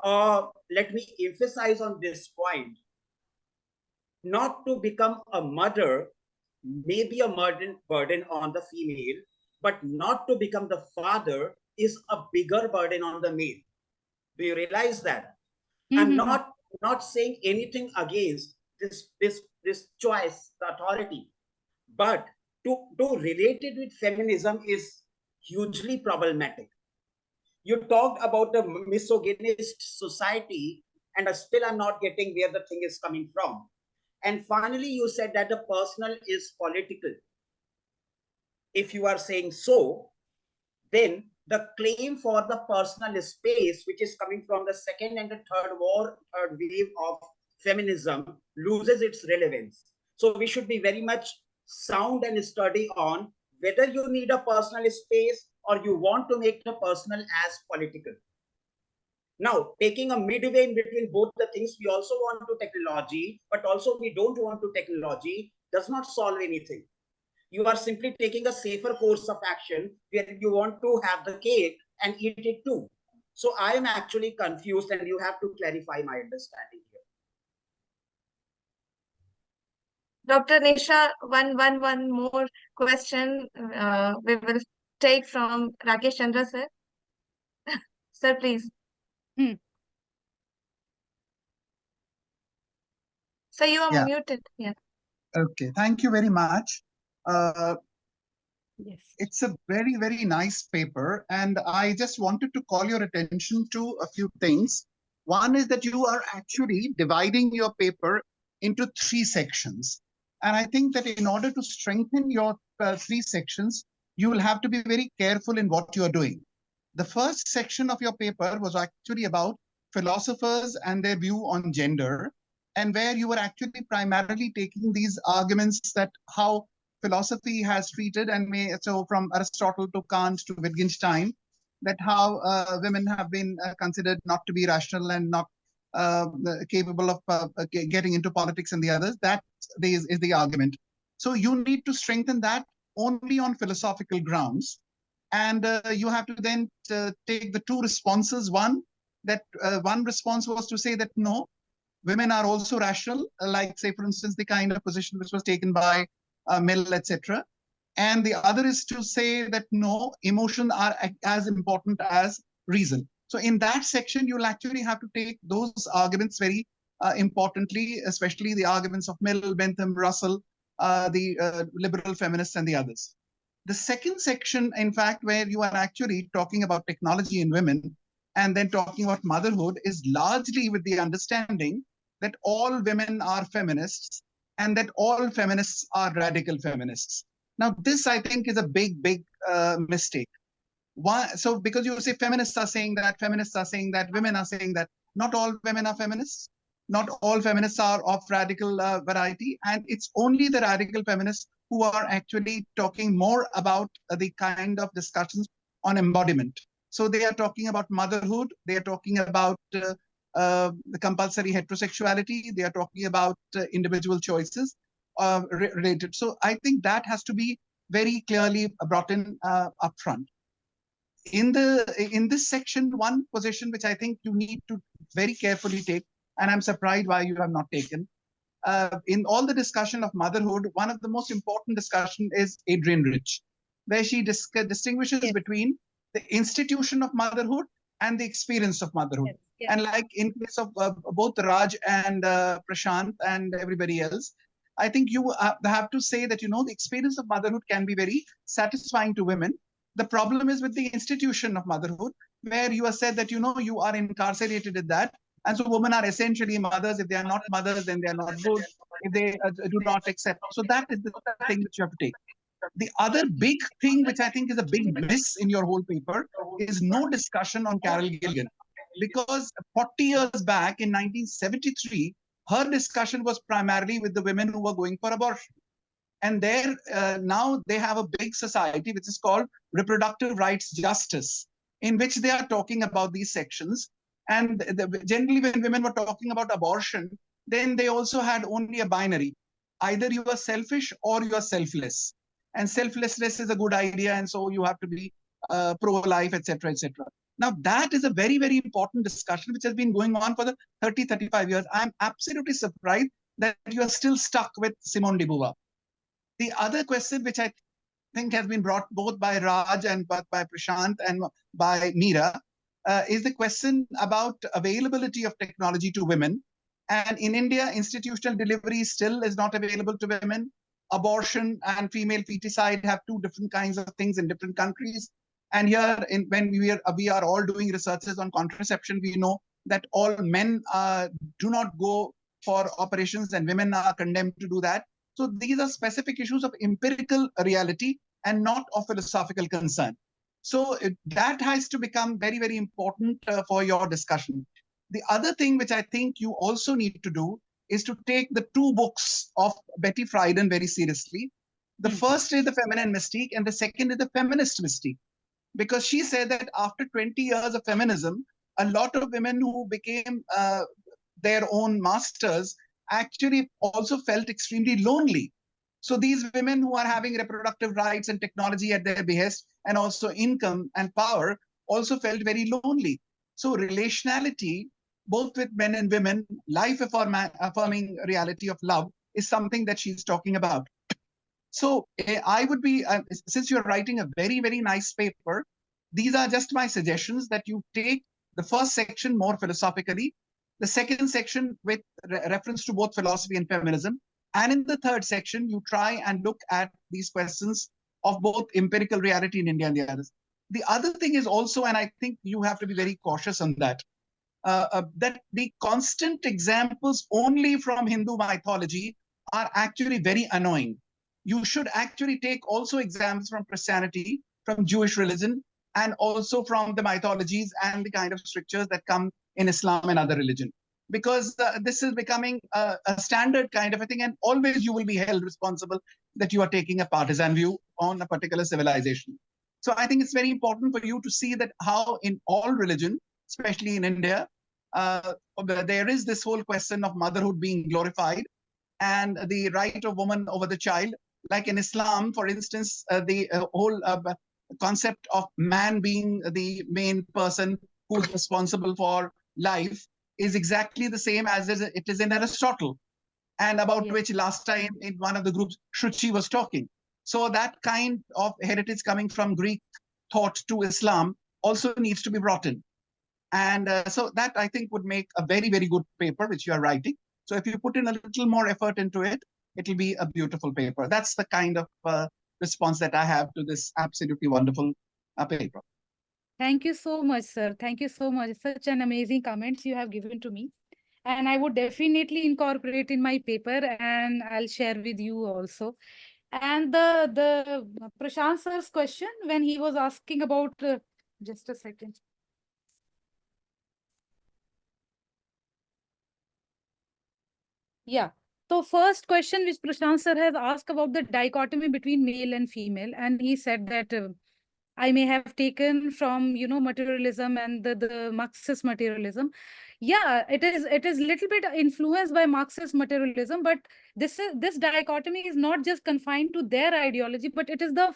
let me emphasize on this point. Not to become a mother may be a burden on the female, but not to become the father is a bigger burden on the male. Do you realize that? I'm not saying anything against this choice, the authority, but to relate it with feminism is hugely problematic. You talked about the misogynist society, and still I'm not getting where the thing is coming from. And finally, you said that the personal is political. If you are saying so, then the claim for the personal space, which is coming from the second and the third wave of feminism, loses its relevance. So we should be very much sound and sturdy on whether you need a personal space or you want to make the personal as political. Now, taking a midway in between both the things, we also want to technology, but also we don't want to technology, does not solve anything. You are simply taking a safer course of action where you want to have the cake and eat it too. So I am actually confused, and you have to clarify my understanding here. Dr. Nisha, one more question we will take from Rakesh Chandra sir. Sir, please. So you are muted. Yeah. Okay. Thank you very much. Yes. It's a very, very nice paper. And I just wanted to call your attention to a few things. One is that you are actually dividing your paper into 3 sections. And I think that in order to strengthen your 3 sections, you will have to be very careful in what you are doing. The first section of your paper was actually about philosophers and their view on gender, and where you were actually primarily taking these arguments that how philosophy has treated so from Aristotle to Kant to Wittgenstein, that how women have been considered not to be rational and not capable of getting into politics and the others. That is the argument. So you need to strengthen that only on philosophical grounds. And you have to then take the two responses. One response was to say that no, women are also rational, like say, for instance, the kind of position which was taken by Mill, etc. And the other is to say that no, emotion are as important as reason. So in that section, you'll actually have to take those arguments very importantly, especially the arguments of Mill, Bentham, Russell, the liberal feminists and the others. The second section, in fact, where you are actually talking about technology in women and then talking about motherhood, is largely with the understanding that all women are feminists and that all feminists are radical feminists. Now, this, I think, is a big mistake. Why? So because you say feminists are saying that, women are saying that. Not all women are feminists. Not all feminists are of radical variety. And it's only the radical feminists who are actually talking more about the kind of discussions on embodiment. So they are talking about motherhood. They are talking about the compulsory heterosexuality. They are talking about individual choices related. So I think that has to be very clearly brought in upfront. In this section, one position which I think you need to very carefully take, and I'm surprised why you have not taken, in all the discussion of motherhood, one of the most important discussion is Adrienne Rich, where she distinguishes between the institution of motherhood and the experience of motherhood. Yes. And like in case of both Raj and Prashant and everybody else, I think you have to say that, the experience of motherhood can be very satisfying to women. The problem is with the institution of motherhood, where you are said that, you are incarcerated in that. And so women are essentially mothers. If they are not mothers, then they are not good. If they do not accept. So that is the thing that you have to take. The other big thing, which I think is a big miss in your whole paper, is no discussion on Carol Gilligan. Because 40 years back in 1973, her discussion was primarily with the women who were going for abortion. And there now they have a big society which is called Reproductive Rights Justice, in which they are talking about these sections. And generally when women were talking about abortion, then they also had only a binary. Either you are selfish or you are selfless. And selflessness is a good idea. And so you have to be pro-life, etc., etc. Now, that is a very, very important discussion which has been going on for the 30, 35 years. I'm absolutely surprised that you are still stuck with Simone de Beauvoir. The other question, which I think has been brought both by Raj and by Prashant and by Meera, is the question about availability of technology to women. And in India, institutional delivery still is not available to women. Abortion and female feticide have two different kinds of things in different countries. And here, when we are all doing researches on contraception, we know that all men do not go for operations and women are condemned to do that. So these are specific issues of empirical reality and not of philosophical concern. So that has to become very, very important for your discussion. The other thing which I think you also need to do is to take the two books of Betty Friedan very seriously. The first is The Feminine Mystique and the second is The Feminist Mystique. Because she said that after 20 years of feminism, a lot of women who became their own masters actually also felt extremely lonely. So these women who are having reproductive rights and technology at their behest and also income and power also felt very lonely. So relationality, both with men and women, life-affirming reality of love is something that she's talking about. So I would be, since you're writing a very, very nice paper, these are just my suggestions that you take the first section more philosophically, the second section with reference to both philosophy and feminism, and in the third section, you try and look at these questions of both empirical reality in India and the others. The other thing is also, and I think you have to be very cautious on that, that the constant examples only from Hindu mythology are actually very annoying. you should actually take also exams from Christianity, from Jewish religion, and also from the mythologies and the kind of strictures that come in Islam and other religion. Because this is becoming a standard kind of a thing, and always you will be held responsible that you are taking a partisan view on a particular civilization. So I think it's very important for you to see that how in all religion, especially in India, there is this whole question of motherhood being glorified and the right of woman over the child. Like in Islam, for instance, the whole concept of man being the main person who's responsible for life is exactly the same as it is in Aristotle, and about which last time in one of the groups, Shruchi was talking. So that kind of heritage coming from Greek thought to Islam also needs to be brought in. And so that I think would make a very, very good paper which you are writing. So if you put in a little more effort into it, it'll be a beautiful paper. That's the kind of response that I have to this absolutely wonderful paper. Thank you so much, sir. Thank you so much. Such an amazing comments you have given to me. And I would definitely incorporate in my paper, and I'll share with you also. And the Prashant sir's question when he was asking about, just a second. Yeah. So first question which Prashant sir has asked about the dichotomy between male and female, and he said that I may have taken from, you know, materialism and the Marxist materialism. Yeah, it is little bit influenced by Marxist materialism, but this dichotomy is not just confined to their ideology, but it is the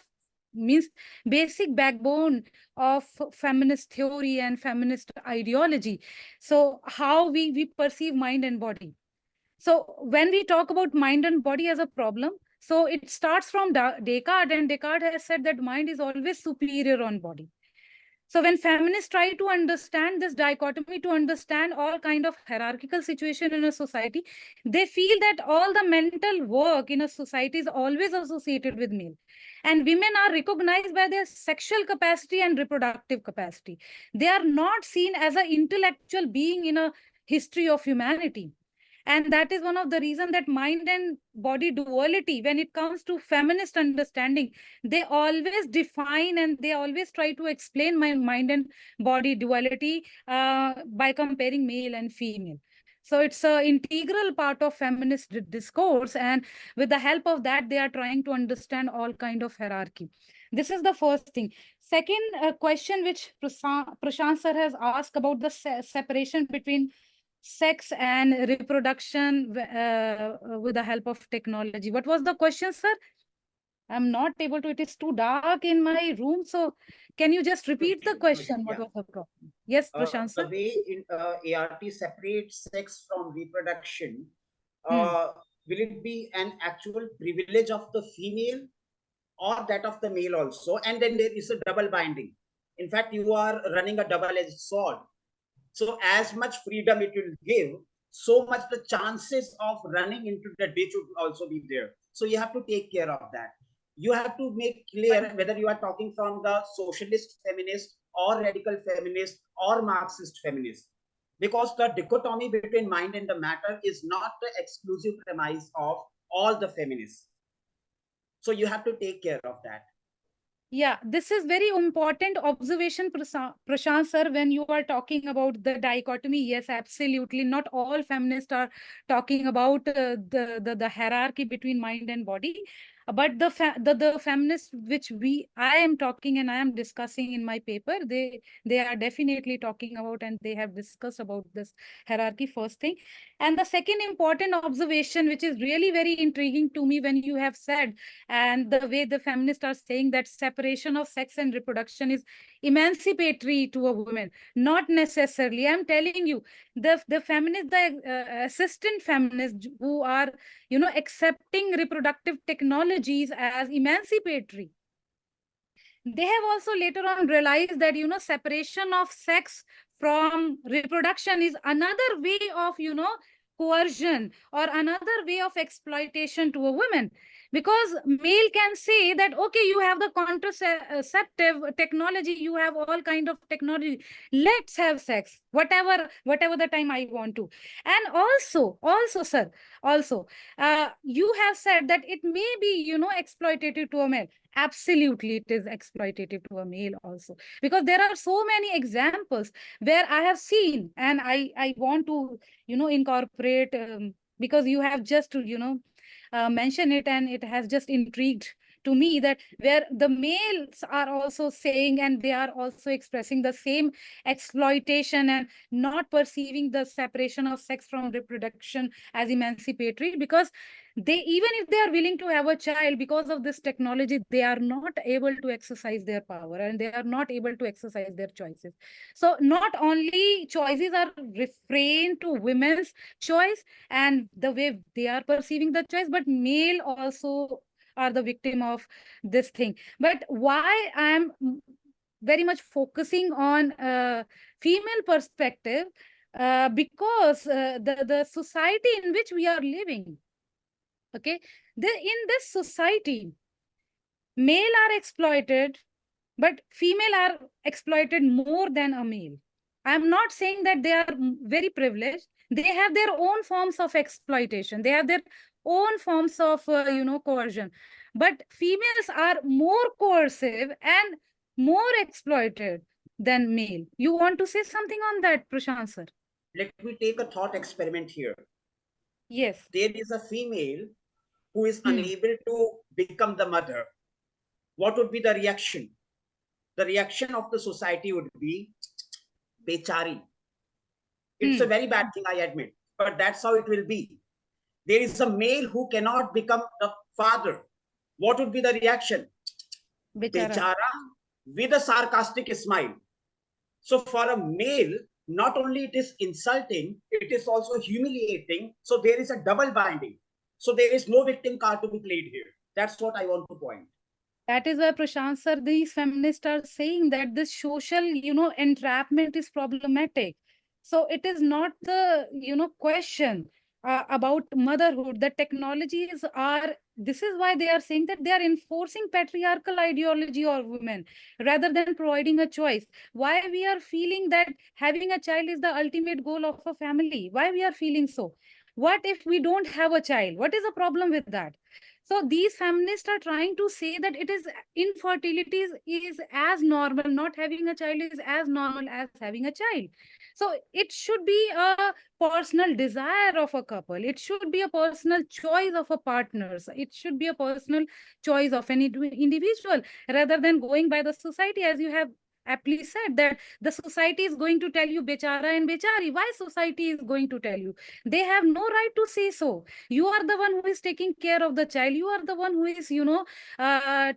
means basic backbone of feminist theory and feminist ideology. So how we perceive mind and body. So when we talk about mind and body as a problem, so it starts from Descartes, and Descartes has said that mind is always superior on body. So when feminists try to understand this dichotomy, to understand all kind of hierarchical situation in a society, they feel that all the mental work in a society is always associated with male. And women are recognized by their sexual capacity and reproductive capacity. They are not seen as an intellectual being in a history of humanity. And that is one of the reasons that mind and body duality, when it comes to feminist understanding, they always define and they always try to explain my mind and body duality by comparing male and female. So it's an integral part of feminist discourse. And with the help of that, they are trying to understand all kind of hierarchy. This is the first thing. Second question which Prashant sir has asked about the separation between sex and reproduction with the help of technology. What was the question, sir? I'm not able to, it is too dark in my room. So can you just repeat the question? What was the problem? Yes, Prashant, sir. The way ART separates sex from reproduction, will it be an actual privilege of the female or that of the male also? And then there is a double binding. In fact, you are running a double-edged sword. So as much freedom it will give, so much the chances of running into the ditch would also be there. So you have to take care of that. You have to make clear whether you are talking from the socialist feminist or radical feminist or Marxist feminist, because the dichotomy between mind and the matter is not the exclusive premise of all the feminists. So you have to take care of that. Yeah, this is very important observation, Prashant sir, when you are talking about the dichotomy. Yes, absolutely. Not all feminists are talking about the hierarchy between mind and body. But the feminists which I am talking and I am discussing in my paper, they are definitely talking about and they have discussed about this hierarchy, first thing. And the second important observation, which is really very intriguing to me when you have said, and the way the feminists are saying that separation of sex and reproduction is emancipatory to a woman. Not necessarily. I'm telling you, the feminists, the assistant feminists who are, you know, accepting reproductive technologies as emancipatory, they have also later on realized that, you know, separation of sex from reproduction is another way of, you know, coercion or another way of exploitation to a woman. Because male can say that, okay, you have the contraceptive technology, you have all kind of technology, let's have sex whatever the time I want to. And also sir, also you have said that it may be, exploitative to a male. Absolutely, it is exploitative to a male also, because there are so many examples where I have seen, and I want to, incorporate, because you have just, mentioned it, and it has just intrigued to me, that where the males are also saying, and they are also expressing the same exploitation and not perceiving the separation of sex from reproduction as emancipatory, because they, even if they are willing to have a child, because of this technology, they are not able to exercise their power, and they are not able to exercise their choices. So not only choices are refrained to women's choice and the way they are perceiving the choice, but male also are the victim of this thing. But why I am very much focusing on female perspective, because the society in which we are living, okay, in this society, male are exploited, but female are exploited more than a male. I'm not saying that they are very privileged. They have their own forms of exploitation. They have their own forms of, coercion. But females are more coercive and more exploited than male. You want to say something on that, Prashant sir? Let me take a thought experiment here. Yes. There is a female who is unable to become the mother. What would be the reaction? The reaction of the society would be bechari. It's a very bad thing, I admit, but that's how it will be. There is a male who cannot become the father. What would be the reaction? Bechara, with a sarcastic smile. So for a male, not only it is insulting, it is also humiliating. So there is a double binding. So there is no victim card to be played here. That's what I want to point. That is why, Prashant sir, these feminists are saying that this social, entrapment is problematic. So it is not the, question about motherhood. The technologies are, this is why they are saying that they are enforcing patriarchal ideology of women rather than providing a choice. Why we are feeling that having a child is the ultimate goal of a family? Why we are feeling so? What if we don't have a child? What is the problem with that? So these feminists are trying to say that it is infertility is as normal, not having a child is as normal as having a child. So it should be a personal desire of a couple. It should be a personal choice of a partner. It should be a personal choice of an individual rather than going by the society, as you have aptly said, that the society is going to tell you bechara and bechari. Why society is going to tell you? They have no right to say so. You are the one who is taking care of the child. You are the one who is,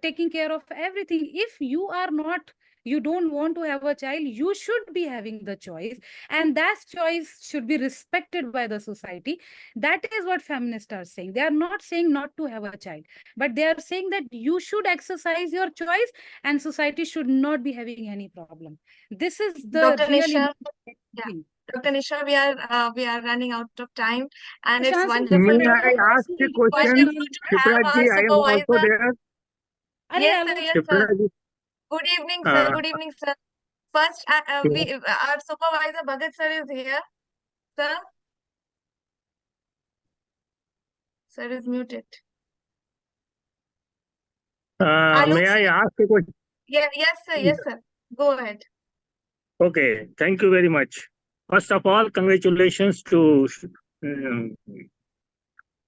taking care of everything. If you are not, you don't want to have a child, you should be having the choice, and that choice should be respected by the society. That is what feminists are saying. They are not saying not to have a child, but they are saying that you should exercise your choice and society should not be having any problem. This is the Dr. really Nisha, thing. Dr. Nisha, we are running out of time, and it's Prashant sir, wonderful May to I ask a question? wonderful to have Shipra our ji, I am also supervisor. there. Yes, sir, yes, sir. Shipra ji, Good evening, sir. Good evening, sir. First, yeah. our supervisor Bhagat sir is here. Sir, sir is muted. May I ask a question? Yeah, yes, sir. Yes, sir. Go ahead. Okay, thank you very much. First of all, congratulations to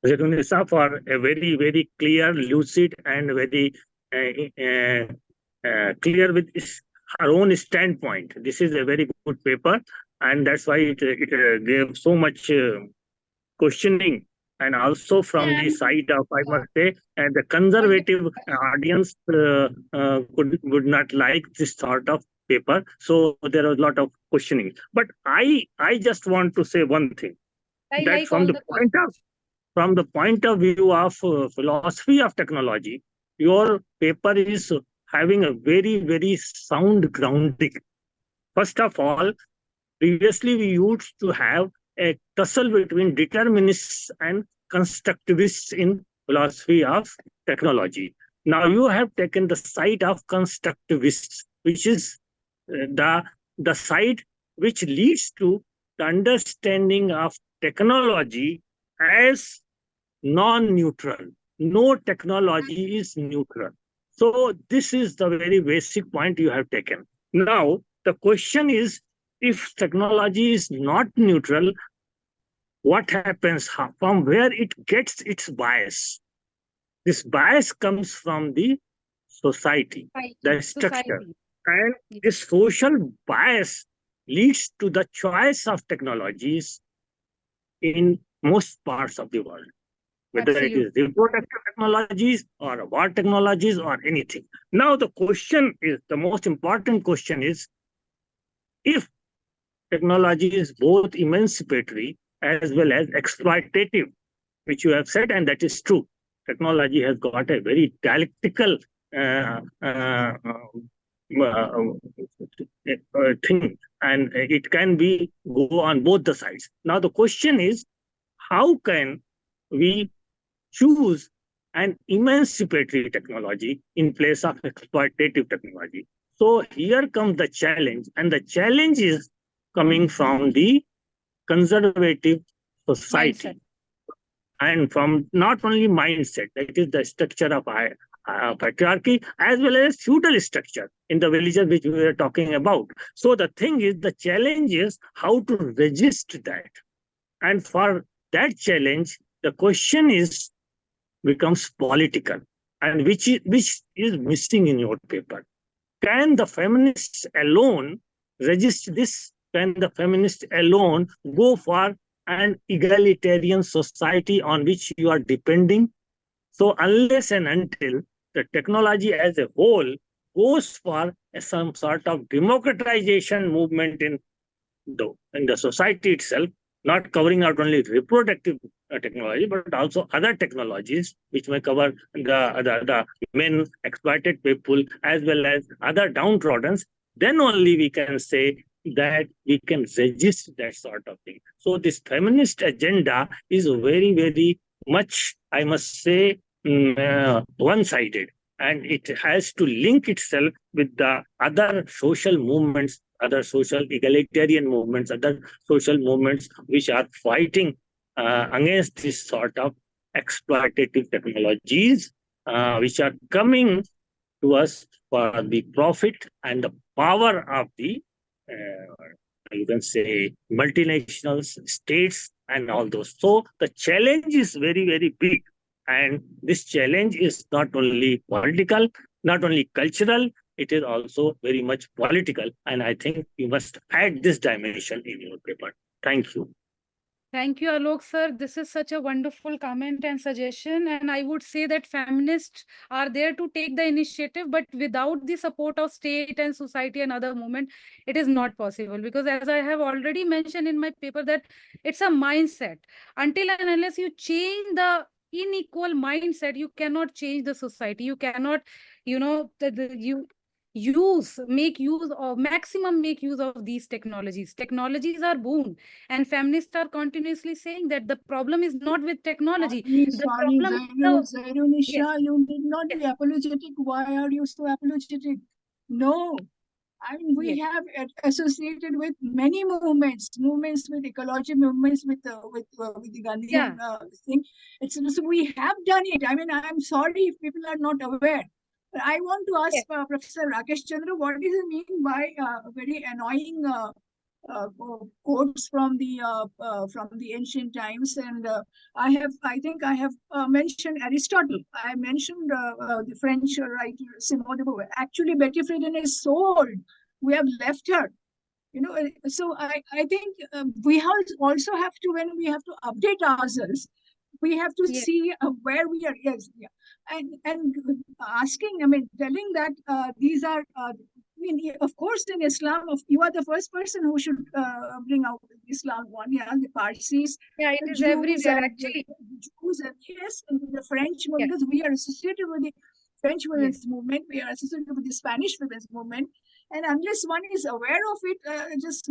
Nisa for a very, very clear, lucid, and very clear with her own standpoint. This is a very good paper, and that's why it gave so much questioning, and also from the side of, I must say, and the conservative audience would not like this sort of paper. So there was a lot of questioning. But I just want to say one thing, that from the point of view of philosophy of technology, your paper is having a very, very sound grounding. First of all, previously we used to have a tussle between determinists and constructivists in philosophy of technology. Now you have taken the side of constructivists, which is the side which leads to the understanding of technology as non-neutral. No technology is neutral. So this is the very basic point you have taken. Now, the question is, if technology is not neutral, what happens? From where it gets its bias? This bias comes from the society, the structure. Society. And this social bias leads to the choice of technologies in most parts of the world, whether it is reproductive technologies or war technologies or anything. Now, the question is, the most important question is, if technology is both emancipatory as well as exploitative, which you have said, and that is true. Technology has got a very dialectical thing, and it can go on both the sides. Now, the question is, how can we choose an emancipatory technology in place of exploitative technology? So here comes the challenge, and the challenge is coming from the conservative society. Mindset. And from not only mindset, that is the structure of patriarchy, as well as feudal structure in the religion which we were talking about. So the thing is, the challenge is how to resist that. And for that challenge, the question becomes political, and which is missing in your paper. Can the feminists alone resist this? Can the feminists alone go for an egalitarian society on which you are depending? So unless and until the technology as a whole goes for some sort of democratization movement in the society itself, not covering out only reproductive technology, but also other technologies which may cover the men, exploited people, as well as other downtrodden, then only we can say that we can resist that sort of thing. So this feminist agenda is very, very much, I must say, one-sided. And it has to link itself with the other social movements, other social egalitarian movements, other social movements which are fighting against this sort of exploitative technologies, which are coming to us for the profit and the power of the, you can say, multinationals, states, and all those. So the challenge is very, very big. And this challenge is not only political, not only cultural, it is also very much political. And I think you must add this dimension in your paper. Thank you. Thank you, Alok sir. This is such a wonderful comment and suggestion. And I would say that feminists are there to take the initiative, but without the support of state and society and other movement, it is not possible. Because as I have already mentioned in my paper, that it's a mindset. Until and unless you change the unequal mindset, you cannot change the society. You cannot, make use of these technologies. Technologies are boon, and feminists are continuously saying that the problem is not with technology. Sorry, Zairun Yes. Isha, you need not be apologetic. Why are you so apologetic? No. I mean, we have associated with many movements with ecology movements, with the Gandhian thing. So we have done it. I mean, I'm sorry if people are not aware. But I want to ask Professor Rakesh Chandra, what does it mean by very annoying quotes from the ancient times? And I think I have mentioned Aristotle. I mentioned the French writer Simone de Beauvoir. Actually, Betty Friedan is so old. We have left her. So I think we also have to, when we have to update ourselves, we have to see where we are. And asking, telling that these are. Of course, in Islam, you are the first person who should bring out Islam one. The Parsis, it the is Jews, everywhere actually. The Jews, and yes, and the French, because we are associated with the French women's movement, we are associated with the Spanish women's movement, and unless one is aware of it, just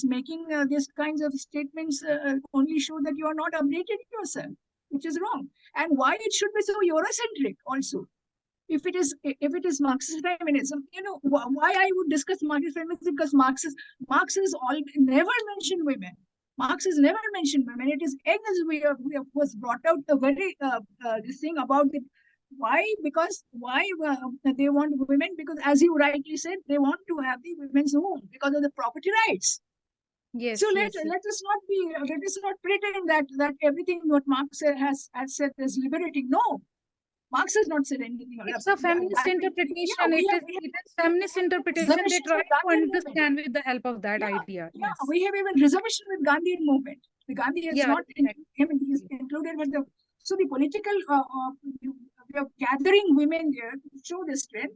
making these kinds of statements only show that you are not updated yourself. which is wrong. And why it should be so Eurocentric also. If it is Marxist feminism, why I would discuss Marxist feminism, because Marx has never mentioned women. Marx has never mentioned women. It is Engels we was brought out the very this thing about the why they want women, because as you rightly said, they want to have the women's home because of the property rights. Yes, So yes, let us not pretend that everything what Marx has said is liberating. No, Marx has not said anything. it's a feminist interpretation. It is feminist interpretation. They Reservations try with to Gandhian understand with the help of that idea. Yeah, Yes. we have even reservation with Gandhian movement. The Gandhi is Yeah, not exactly. he is included, but so the political we are gathering women here to show this trend.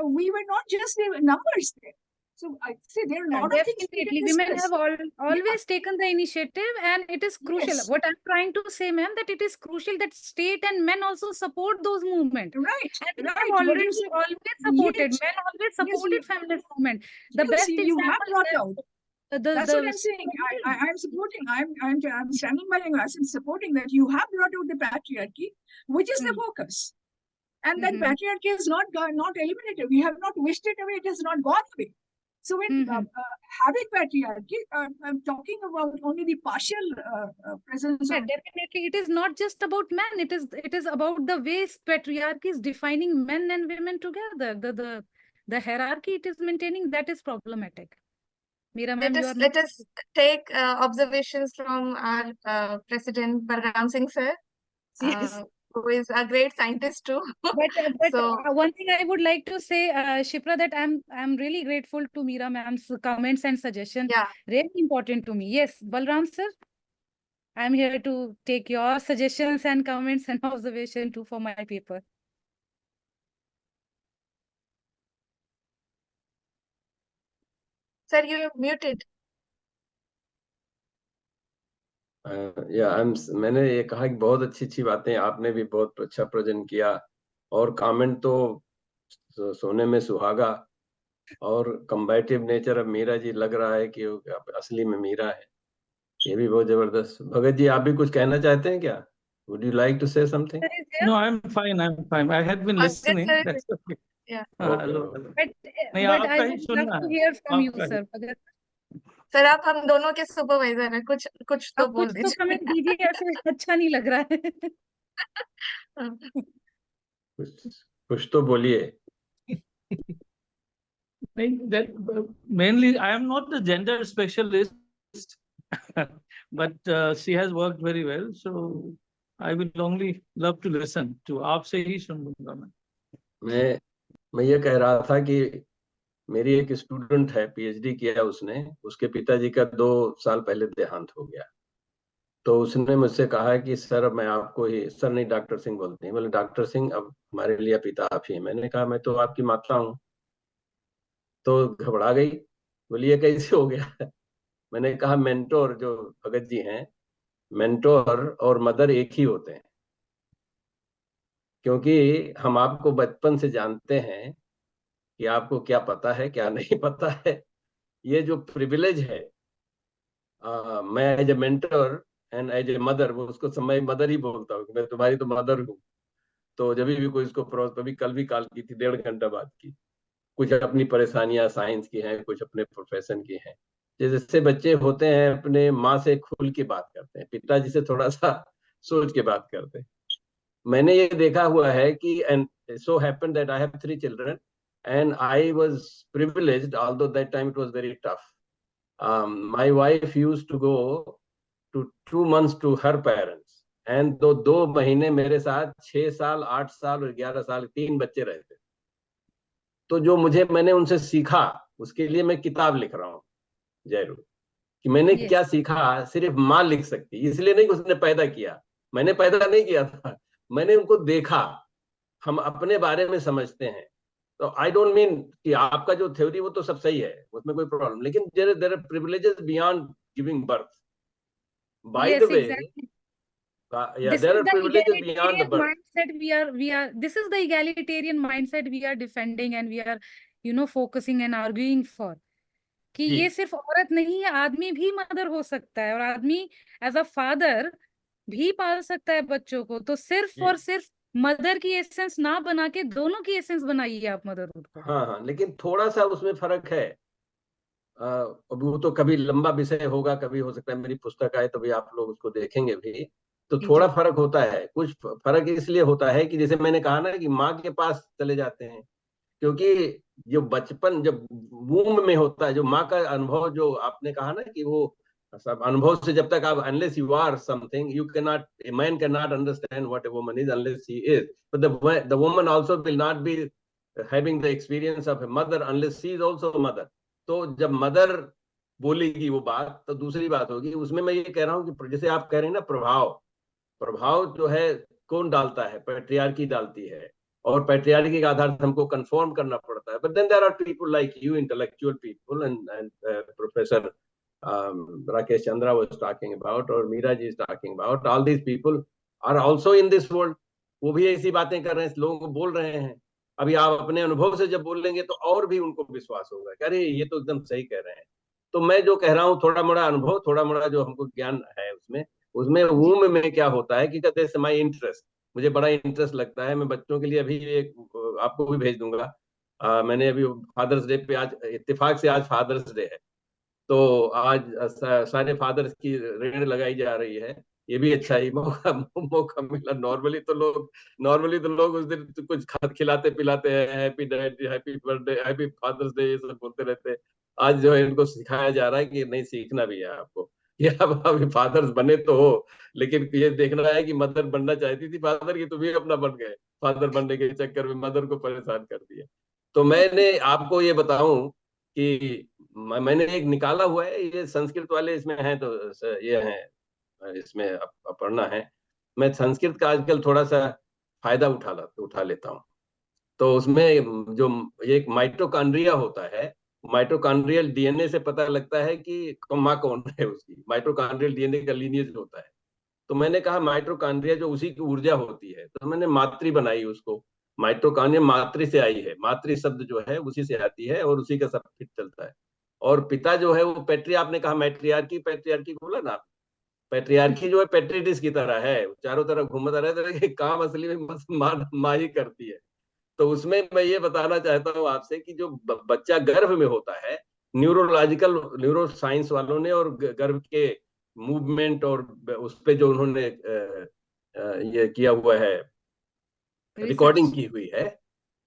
We were not just the numbers there. So I say there are a lot of things we Definitely, can women discuss. have always taken the initiative, and it is crucial. Yes. What I'm trying to say, ma'am, that it is crucial that state and men also support those movements. Right, And right. they have What already you said. always supported. Yes. Men always Yes, supported feminist movement. The yes, best you have example brought is out. That's what I'm saying. I'm supporting. I'm standing by you. I'm supporting that you have brought out the patriarchy, which is the focus, and that patriarchy is not eliminated. We have not wished it away. It has not gone away. So when having patriarchy, I'm talking about only the partial presence Yeah, of. definitely. It is not just about men. It is about the ways patriarchy is defining men and women together. The hierarchy it is maintaining, that is problematic. Meera ma'am, you are Let us take observations from our President Balram Singh sir, yes. who is a great scientist too. But So one thing I would like to say, Shipra, that I'm really grateful to Meera ma'am's comments and suggestions. yeah, Really important to me. Yes, Balram sir, I'm here to take your suggestions and comments and observation too for my paper. sir, you're muted. मैंने ये कहा कि बहुत अच्छी बातें आपने भी बहुत अच्छा प्रेजेंट किया, और कमेंट तो सोने में सुहागा, और कम्बैटिव नेचर अब मीरा जी लग रहा है कि असली में मीरा है, ये भी बहुत जबरदस्त। भगत जी, आप भी कुछ कहना चाहते हैं क्या? Would you like to say something? No, I'm fine. I had been listening. That's okay. Yeah. But I would love to hear from you, sir. Sir आप हम दोनों के सुपरवाइजर हैं, कुछ तो बोल दीजिए। कमेंट दीजिए, ऐसे अच्छा नहीं लग रहा है। कुछ तो बोलिए। Mainly, I am not the gender specialist, but she has worked very well. So I will only love to listen to. आपसे ही सुनूंगा मैं। मैं ये कह रहा था कि मेरी एक स्टूडेंट है, पीएचडी किया उसने, उसके पिताजी का 2 साल पहले देहांत हो गया। तो उसने मुझसे कहा कि सर मैं आपको ही, सर नहीं डॉक्टर सिंह बोलते हैं, बोले डॉक्टर सिंह अब हमारे लिए पिता आप ही। मैंने कहा मैं तो आपकी माता हूँ। तो घबरा गई, बोली ये कैसे हो गया? मैंने कहा मेंटोर जो भगत जी हैं, मेंटोर और मदर एक ही होते हैं, क्योंकि हम आपको बचपन से जानते हैं कि आपको क्या पता है क्या नहीं पता है। ये जो प्रिविलेज है, मैं as a mentor and as a mother, वो उसको समय मदर ही बोलता हूँ, मैं तुम्हारी तो मदर हूँ। तो जब भी कोई इसको अभी कल भी कॉल की थी, 1.5 घंटा बात की। कुछ अपनी परेशानियां साइंस की हैं, कुछ अपने प्रोफेशन की हैं। जैसे बच्चे होते हैं अपने माँ से खुल के बात करते हैं, पिताजी से थोड़ा सा सोच के बात करते हैं। मैंने ये देखा हुआ है कि and so happened that I have 3 children and I was privileged, although that time it was very tough. My wife used to go to 2 months to her parents and 2 महीने मेरे साथ 6 साल 8 साल और 11 साल 3 बच्चे रहते। तो जो मैंने उनसे सीखा, उसके लिए मैं किताब लिख रहा हूँ जयरू, कि मैंने क्या सीखा सिर्फ माँ लिख सकती, इसलिए नहीं उसने पैदा किया, मैंने पैदा नहीं किया था, मैंने उनको देखा। हम अपने बारे में समझते हैं। तो आई डोंट मीन कि आपका जो थ्योरी वो तो सब सही है, उसमें कोई प्रॉब्लम, लेकिन there are privileges beyond giving birth. By the way, there are privileges beyond the birth. Mindset this is the egalitarian mindset we are defending and we are focusing and arguing for, कि ये सिर्फ औरत नहीं है, आदमी भी mother हो सकता है, और आदमी एज अ फादर भी पाल सकता है बच्चों को। तो सिर्फ और सिर्फ मदर की एसेंस ना बना के दोनों की एसेंस बनाइए आप मदरहुड को। हाँ हाँ, लेकिन थोड़ा सा उसमें फर्क है। अब वो तो कभी लंबा विषय होगा, कभी हो सकता है मेरी पुस्तक आए तो भी आप लोग उसको देखेंगे भी, तो जी थोड़ा जी फर्क होता है। कुछ फर्क इसलिए होता है कि जैसे मैंने कहा ना कि माँ के पास चले जाते हैं, क्योंकि जो बचपन जब वूम में होता है, जो माँ का अनुभव, जो आपने कहा ना कि वो सब अनुभव से जब तक आप, unless you are something you can not, a man can not understand what a woman is unless he is, but the woman also will not be having the experience of a mother unless she is also mother. तो जब mother बोलेगी वो बात तो दूसरी बात होगी। उसमें मैं ये कह रहा हूँ कि जैसे आप कह रहे हैं ना, प्रभाव, प्रभाव जो है कौन डालता है? पैट्रियार्की डालती है, और पैट्रियार्की के आधार से हमको कंफर्म करना पड़ता है। But then there are people like you, intellectual people, and professor Rakesh Chandra was talking about, और Meera ji is talking about, all these people are also in this world। वो भी ऐसी बातें कर रहे हैं, लोगों को बोल रहे हैं। अभी आप अपने अनुभव से जब बोलेंगे तो और भी उनको विश्वास होगा कि अरे ये तो एकदम सही कह रहे हैं। तो मैं जो कह रहा हूँ, थोड़ा मोड़ा अनुभव, थोड़ा मोड़ा जो हमको ज्ञान है उसमें, उसमें वूम में क्या होता है कि कहते हैं माई इंटरेस्ट, मुझे बड़ा इंटरेस्ट लगता है। मैं बच्चों के लिए अभी एक आपको भी भेज दूंगा। मैंने अभी फादर्स डे पे, आज इत्तेफाक से आज फादर्स डे है, तो आज सारे फादर्स की ऋण लगाई जा रही है। ये भी अच्छा ही मौका मिला। नॉर्मली तो लोग उस दिन कुछ खिलाते पिलाते हैं, happy dad, happy birthday, happy father's day, ये सब बोलते रहते हैं। आज जो है इनको सिखाया जा रहा है कि नहीं, सीखना भी है आपको। ये अब अभी फादर्स बने तो हो, लेकिन ये देखना है कि मदर बनना चाहती थी फादर की, तो भी अपना बन गए, फादर बनने के चक्कर में मदर को परेशान कर दिया। तो मैंने आपको ये बताऊं कि मैंने एक निकाला हुआ है, ये संस्कृत वाले इसमें हैं, तो ये हैं इसमें पढ़ना है। मैं संस्कृत का आजकल थोड़ा सा फायदा उठा लेता हूँ। तो उसमें जो एक माइटोकॉन्ड्रिया होता है, माइटोकॉन्ड्रियल डीएनए से पता लगता है कि माँ कौन है उसकी। माइटोकॉन्ड्रियल डीएनए का लीनिएज होता है। तो मैंने कहा माइटोकॉन्ड्रिया जो उसी की ऊर्जा होती है, तो मैंने मातृ बनाई उसको। माइटोकॉन्ड्रिया मातृ से आई है, मातृ शब्द जो है उसी से आती है, और उसी का सब फिट चलता है। और पिता जो है वो पेट्री, आपने कहा मैट्रियार्की, पैट्रियार्की बोला ना, पैट्रियार्की जो है पेट्रिटिस की तरह है, चारों तरफ घूमता रहता है, काम असली में माँ ही करती है। तो उसमें मैं ये बताना चाहता हूँ आपसे कि जो बच्चा गर्भ में होता है, न्यूरोलॉजिकल, न्यूरो साइंस वालों ने, और गर्भ के मूवमेंट और उस पे जो उन्होंने ये किया हुआ है, रिकॉर्डिंग की हुई है,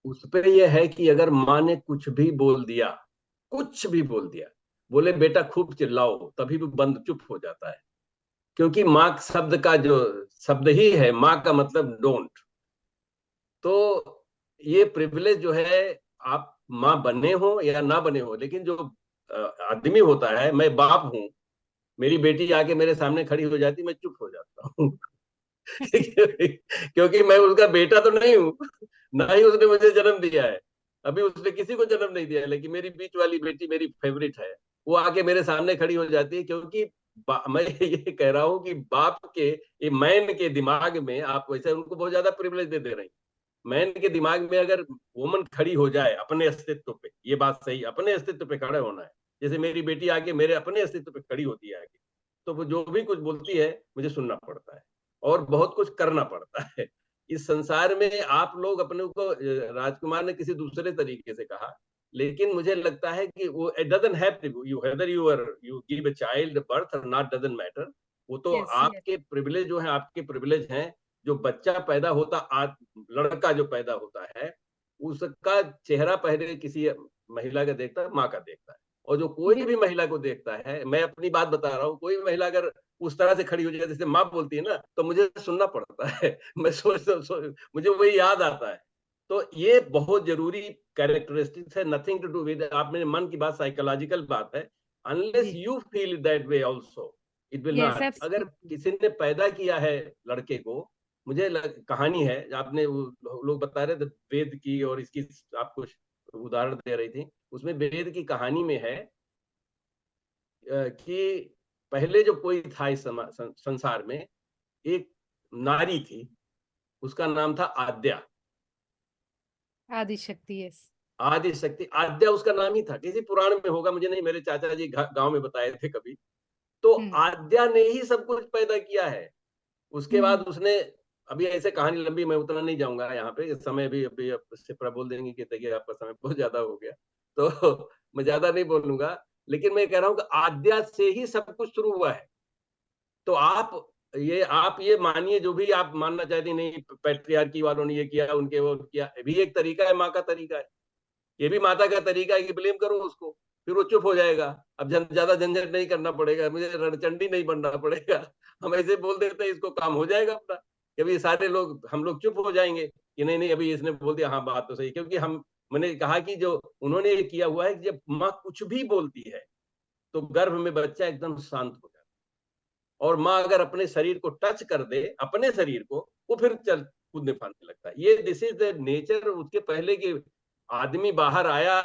उस पे ये है कि अगर माँ ने कुछ भी बोल दिया, कुछ भी बोल दिया, बोले बेटा खूब चिल्लाओ, तभी भी बंद चुप हो जाता है। क्योंकि माँ शब्द का जो शब्द ही है, माँ का मतलब डोंट। तो ये प्रिविलेज जो है, आप माँ बने हो या ना बने हो, लेकिन जो आदमी होता है, मैं बाप हूं, मेरी बेटी आके मेरे सामने खड़ी हो जाती, मैं चुप हो जाता हूँ क्योंकि मैं उसका बेटा तो नहीं हूँ, ना ही उसने मुझे जन्म दिया है, अभी उसने किसी को जन्म नहीं दिया है, लेकिन मेरी बीच वाली बेटी मेरी फेवरेट है। वो आके मेरे सामने खड़ी हो जाती है, क्योंकि मैं ये कह रहा हूँ कि बाप के, ये मैन के दिमाग में, आप वैसे उनको बहुत ज्यादा प्रिविलेज दे रहे हैं। मैन के दिमाग में अगर वुमन खड़ी हो जाए अपने अस्तित्व पे, ये बात सही, अपने अस्तित्व पे खड़े होना है। जैसे मेरी बेटी आके मेरे अपने अस्तित्व पे खड़ी होती है आगे, तो वो जो भी कुछ बोलती है मुझे सुनना पड़ता है, और बहुत कुछ करना पड़ता है। इस संसार में आप लोग अपने को, राजकुमार ने किसी दूसरे तरीके से कहा, लेकिन मुझे लगता है कि वो it doesn't have to you, whether you give a child birth और नॉट, डजंट मैटर। वो तो आपके प्रिविलेज जो है, आपके प्रिविलेज हैं। जो बच्चा पैदा होता, लड़का जो पैदा होता है, उसका चेहरा पहले किसी महिला का देखता है, माँ का देखता है। और जो कोई भी महिला को देखता है, मैं अपनी बात बता रहा हूँ, कोई भी महिला अगर उस तरह से खड़ी हो जाए जैसे माँ बोलती है ना, तो मुझे सुनना पड़ता है। मैं मुझे वही याद आता है। तो ये बहुत जरूरी कैरेक्टरिस्टिक्स है, नथिंग टू डू विद, आप मेरे मन की बात, साइकोलॉजिकल बात है। Unless you feel that way also, it will not. अगर किसी ने पैदा किया है लड़के को, मुझे कहानी है, आपने लोग बता रहे थे वेद की, और इसकी आपको उदाहरण दे रही थी, उसमें वेद की कहानी में है कि पहले जो कोई था इस संसार में, एक नारी थी, उसका नाम था आद्या, आदिशक्ति। यस, आदिशक्ति, आद्या उसका नाम ही था। किसी पुराण में होगा, मुझे नहीं, मेरे चाचा जी गांव में बताए थे कभी। तो आद्या ने ही सब कुछ पैदा किया है। उसके बाद उसने, अभी ऐसे कहानी लंबी, मैं उतना नहीं जाऊंगा यहाँ पे, इस समय भी अभी शिप्रा बोल देंगे कि देखिए आपका समय बहुत ज्यादा हो गया, तो मैं ज्यादा नहीं बोलूंगा, लेकिन मैं कह रहा हूँ कि आद्या से ही सब कुछ शुरू हुआ है। तो आप ये मानिए, जो भी आप मानना चाहते हैं, नहीं पैट्रियार्की वालों ने ये किया, उनके वो किया, भी एक तरीका है, माँ का तरीका है, ये भी माता का तरीका है कि ब्लेम करो उसको, फिर वो चुप हो जाएगा। अब ज्यादा झंझट नहीं करना पड़ेगा, मुझे रणचंडी नहीं बनना पड़ेगा, हम ऐसे बोल देते हैं, इसको काम हो जाएगा अपना, कभी सारे लोग, हम लोग चुप हो जाएंगे कि नहीं नहीं अभी इसने बोल दिया, हाँ बात तो सही, क्योंकि मैंने कहा कि जो उन्होंने ये किया हुआ है कि जब माँ कुछ भी बोलती है तो गर्भ में बच्चा एकदम शांत हो जाता है, और माँ अगर अपने शरीर को टच कर दे, अपने शरीर को, वो फिर चल कूदने फांदने लगता है। ये दिस इज द नेचर। उसके पहले कि आदमी बाहर आया,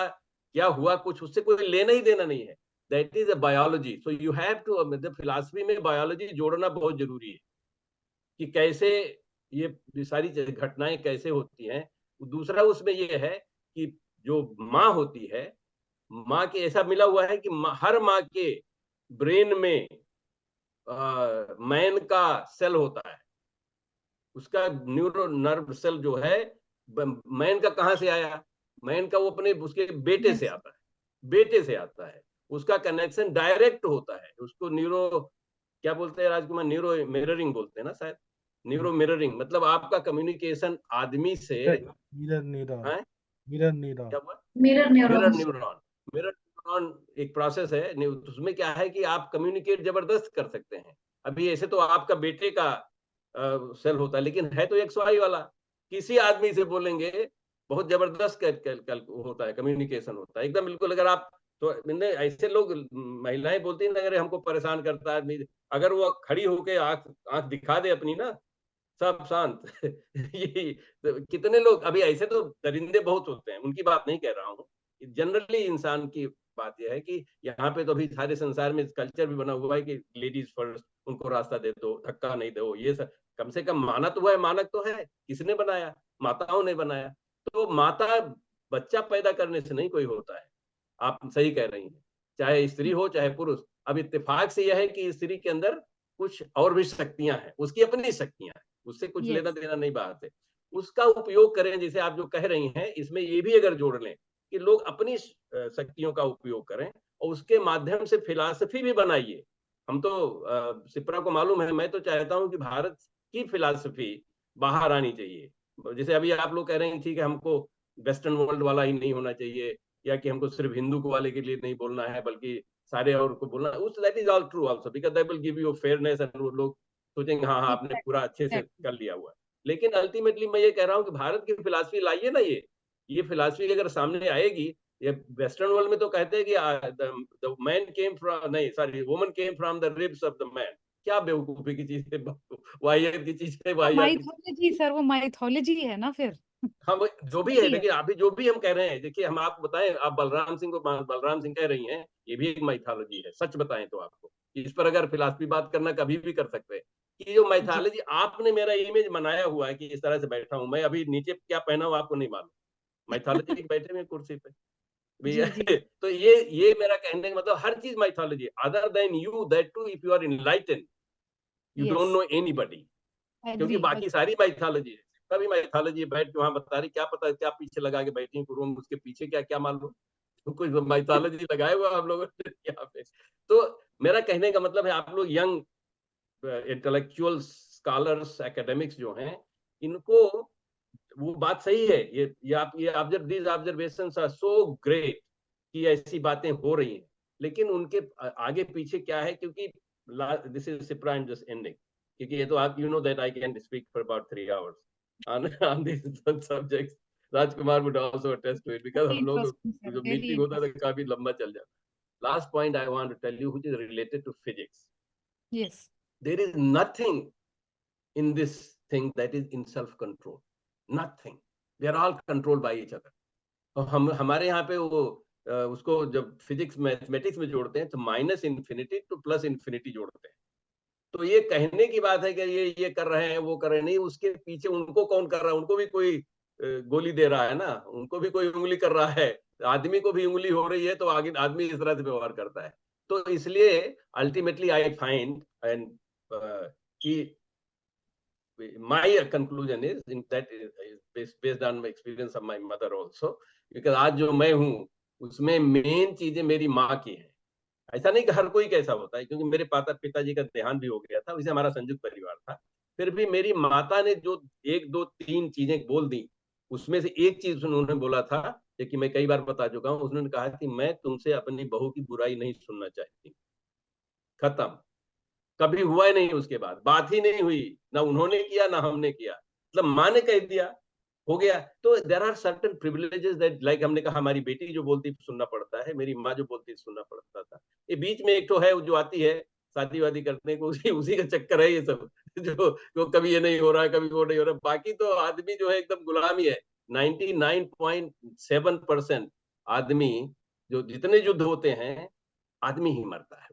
क्या हुआ, कुछ उससे कोई लेना ही देना नहीं है। That is a biology. So you have to, मतलब फिलॉसफी में बायोलॉजी जोड़ना बहुत जरूरी है कि कैसे ये सारी घटनाएं कैसे होती हैं। दूसरा उसमें ये है कि जो माँ होती है, माँ के ऐसा मिला हुआ है कि हर माँ के ब्रेन में मैन का सेल होता है, उसका न्यूरो नर्व सेल जो है, मैन का कहां से आया, मैन का वो अपने उसके बेटे से आता है, बेटे से आता है, उसका कनेक्शन डायरेक्ट होता है। उसको न्यूरो, क्या बोलते हैं राजकुमार, न्यूरो मिररिंग बोलते हैं ना शायद, न्यूरो मिररिंग, मतलब आपका कम्युनिकेशन आदमी से, मिरर न्यूरॉन, है मिरर न्यूरॉन, क्या हुआ, mirror mirror neurons. Neuron, mirror neuron एक प्रोसेस है। उसमें क्या है कि आप कम्युनिकेट जबरदस्त कर सकते हैं। अभी ऐसे तो आपका बेटे का सेल होता है, लेकिन है तो XY वाला, किसी आदमी से बोलेंगे बहुत जबरदस्त होता है, कम्युनिकेशन होता है एकदम बिल्कुल। अगर आप, तो मैंने ऐसे लोग, महिलाएं बोलती हैं अगर हमको परेशान करता है आदमी, अगर वो खड़ी होके आंख दिखा दे अपनी ना, सब शांत ये तो कितने लोग, अभी ऐसे तो दरिंदे बहुत होते हैं, उनकी बात नहीं कह रहा हूँ, जनरली इंसान की बात यह है कि यहाँ पे तो अभी सारे संसार में कल्चर भी बना हुआ है कि लेडीज फर्स्ट, उनको रास्ता दे दो, धक्का नहीं दो, ये सब कम से कम माना तो है, मानक तो है, किसने बनाया, माताओं ने बनाया। तो माता बच्चा पैदा करने से नहीं कोई होता है, आप सही कह रही हैं, चाहे स्त्री हो चाहे पुरुष। अब इत्तेफाक से यह है कि स्त्री के अंदर कुछ और भी शक्तियां हैं, उसकी अपनी शक्तियां हैं, उससे कुछ लेना देना नहीं बात है, उसका उपयोग करें। जैसे आप जो कह रही हैं, इसमें ये भी अगर जोड़ लें कि लोग अपनी शक्तियों का उपयोग करें और उसके माध्यम से फिलॉसफी भी बनाइए। हम तो सिप्रा को मालूम है, मैं तो चाहता हूं कि भारत की फिलॉसफी बाहर आनी चाहिए। जैसे अभी आप लोग कह रहे हैं ठीक है, हमको वेस्टर्न वर्ल्ड वाला ही नहीं होना चाहिए, या कि हमको सिर्फ हिंदू को वाले के लिए नहीं बोलना है बल्कि सारे और को बोलना, उस that is all true also, because that will give you fairness, and वो लोग सोचेंगे हाँ हाँ आपने पूरा अच्छे से कर लिया हुआ है। लेकिन अल्टीमेटली मैं ये कह रहा हूँ कि भारत की फिलॉसफी लाइए ना, ये फिलॉसफी अगर सामने आएगी, ये वेस्टर्न वर्ल्ड में तो कहते हैं कि द मैन केम फ्रॉम, नहीं sorry, woman came from the ribs of the man. क्या बेवकूफी की चीज है, वाहियात की चीज है, वाहियात की। माइथोलॉजी सर, वो माइथोलॉजी है ना फिर। हाँ वो जो भी है, देखिए अभी जो भी हम कह रहे हैं, देखिए हम आपको बताएं, आप बलराम सिंह को बलराम सिंह कह रही हैं, ये भी एक माइथोलॉजी है, सच बताएं तो आपको इस पर अगर फिलॉसफी बात करना कभी भी कर सकते हैं कि जो माइथोलॉजी, आपने मेरा इमेज बनाया हुआ है कि इस तरह से बैठा हूं मैं, अभी नीचे क्या पहना हूं आपको नहीं मालूम, माइथोलॉजी बैठे हुए कुर्सी पे भी तो ये मेरा कहने का मतलब, हर चीज mythology, other than you, that too if you are enlightened, you don't know anybody, क्योंकि बाकी सारी माइथोलॉजी है, कभी माइथोलॉजी बैठ के वहां बता रही, क्या पता क्या पीछे लगा के बैठी रूम, उसके पीछे क्या क्या मालूम, तो कुछ माइथोलॉजी लगाए हुआ हम लोगों ने यहाँ पे। तो मेरा कहने का मतलब है, आप लोग यंग इंटेलेक्चुअल स्कॉलर्स, एकेडमिक्स जो हैं, इनको वो बात सही है, ये these observations are so great कि ऐसी बातें हो रही हैं, लेकिन उनके आगे पीछे क्या है, क्योंकि this is Shipra, I am just ending, क्योंकि ये तो आप, you know that I can speak for about 3 hours on these subjects. Rajkumar would also attest to it, because हम लोग जो मीटिंग होता है काफी लंबा चल जाता है। Last point I want to tell you, which is related to physics. Yes. There is nothing in this thing that is in self-control. Nothing. They are all controlled by each other. और हमारे यहाँ पे वो उसको जब physics mathematics में जोड़ते हैं तो minus infinity two plus infinity जोड़ते हैं। तो ये कहने की बात है कि ये कर रहे हैं, वो कर रहे हैं, नहीं, उसके पीछे उनको कौन कर रहा है, उनको भी कोई गोली दे रहा है ना, उनको भी कोई उंगली कर रहा है, आदमी को भी उंगली हो रही है, तो आगे आदमी इस तरह से व्यवहार करता है। तो इसलिए अल्टीमेटली आई फाइंड एंड कि my conclusion is in that is based on my experience of my mother also, because आज जो मैं हूँ उसमें मेन चीजें मेरी माँ की है। ऐसा नहीं कि हर कोई कैसा होता है, क्योंकि मेरे पिताजी का देहांत भी हो गया था, वैसे हमारा संयुक्त परिवार था। फिर भी मेरी माता ने जो 1 2 3 चीजें बोल दी, उसमें से एक चीज उन्होंने बोला था, कि मैं कई बार बता चुका हूँ। उन्होंने कहा कि मैं तुमसे अपनी बहू की बुराई नहीं सुनना चाहती। खत्म। कभी हुआ ही नहीं, उसके बाद बात ही नहीं हुई, ना उन्होंने किया ना हमने किया, मतलब माँ ने कह दिया, हो गया। तो there are certain privileges that, like हमने कहा हमारी बेटी जो बोलती सुनना पड़ता है, मेरी माँ जो बोलती सुनना पड़ता था। ये बीच में एक तो है जो आती है शादी वादी करने को, उसी का चक्कर है ये सब। जो कभी ये नहीं हो रहा है, कभी वो नहीं हो रहा। बाकी तो आदमी जो है एकदम गुलामी है। 99.7% आदमी, जो जितने युद्ध होते हैं, आदमी ही मरता है।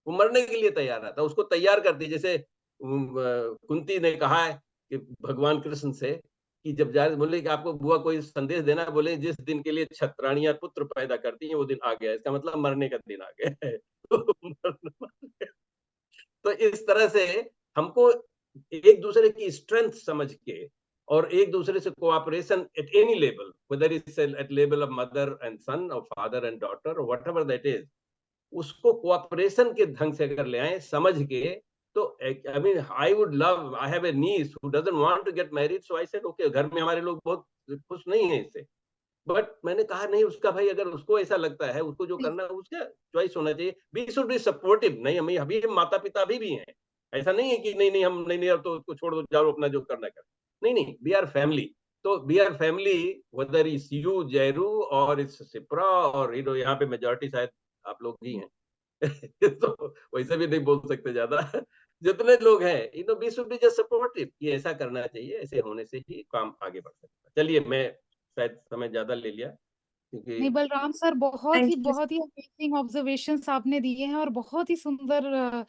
वो मरने के लिए तैयार रहता है, उसको तैयार करती है। जैसे कुंती ने कहा है कि भगवान कृष्ण से कि जब जा बोले कि आपको बुआ कोई संदेश देना है, बोले जिस दिन के लिए क्षत्राणियां पुत्र पैदा करती हैं वो दिन आ गया। इसका मतलब मरने का दिन आ गया है। तो इस तरह से हमको एक दूसरे की स्ट्रेंथ समझ के और एक दूसरे से cooperation at any level, whether it's at level of mother and son और फादर एंड डॉटर और व्हाटएवर दैट इज, उसको कोऑपरेशन के ढंग से अगर ले आए समझ के, तो I mean I would love, I have a niece who doesn't want to get married, so I said okay. घर में हमारे लोग बहुत खुश नहीं है इससे, बट मैंने कहा नहीं, उसका भाई अगर उसको ऐसा लगता है, उसको जो करना है उसका चॉइस होना चाहिए। We should be supportive. नहीं, हमें अभी माता पिता अभी भी हैं, ऐसा नहीं है कि नहीं नहीं हम नहीं अब तो उसको छोड़ दो, जाओ अपना जो करना कर। नहीं नहीं, वी आर फैमिली। तो we are family, whether is you Jairu और इज सिप्रा और यहाँ पे मेजॉरिटी शायद आप लोग ही हैं। तो वैसे भी नहीं बोल सकते ज्यादा। जितने लोग हैं, we should be just supportive, ये ऐसा करना चाहिए, ऐसे होने से ही काम आगे बढ़ सकता है। चलिए, मैं शायद समय ज्यादा ले लिया क्योंकि नहीं बलराम सर, Thank you. बहुत ही अमेजिंग ऑब्जर्वेशंस आपने दिए हैं और बहुत ही सुंदर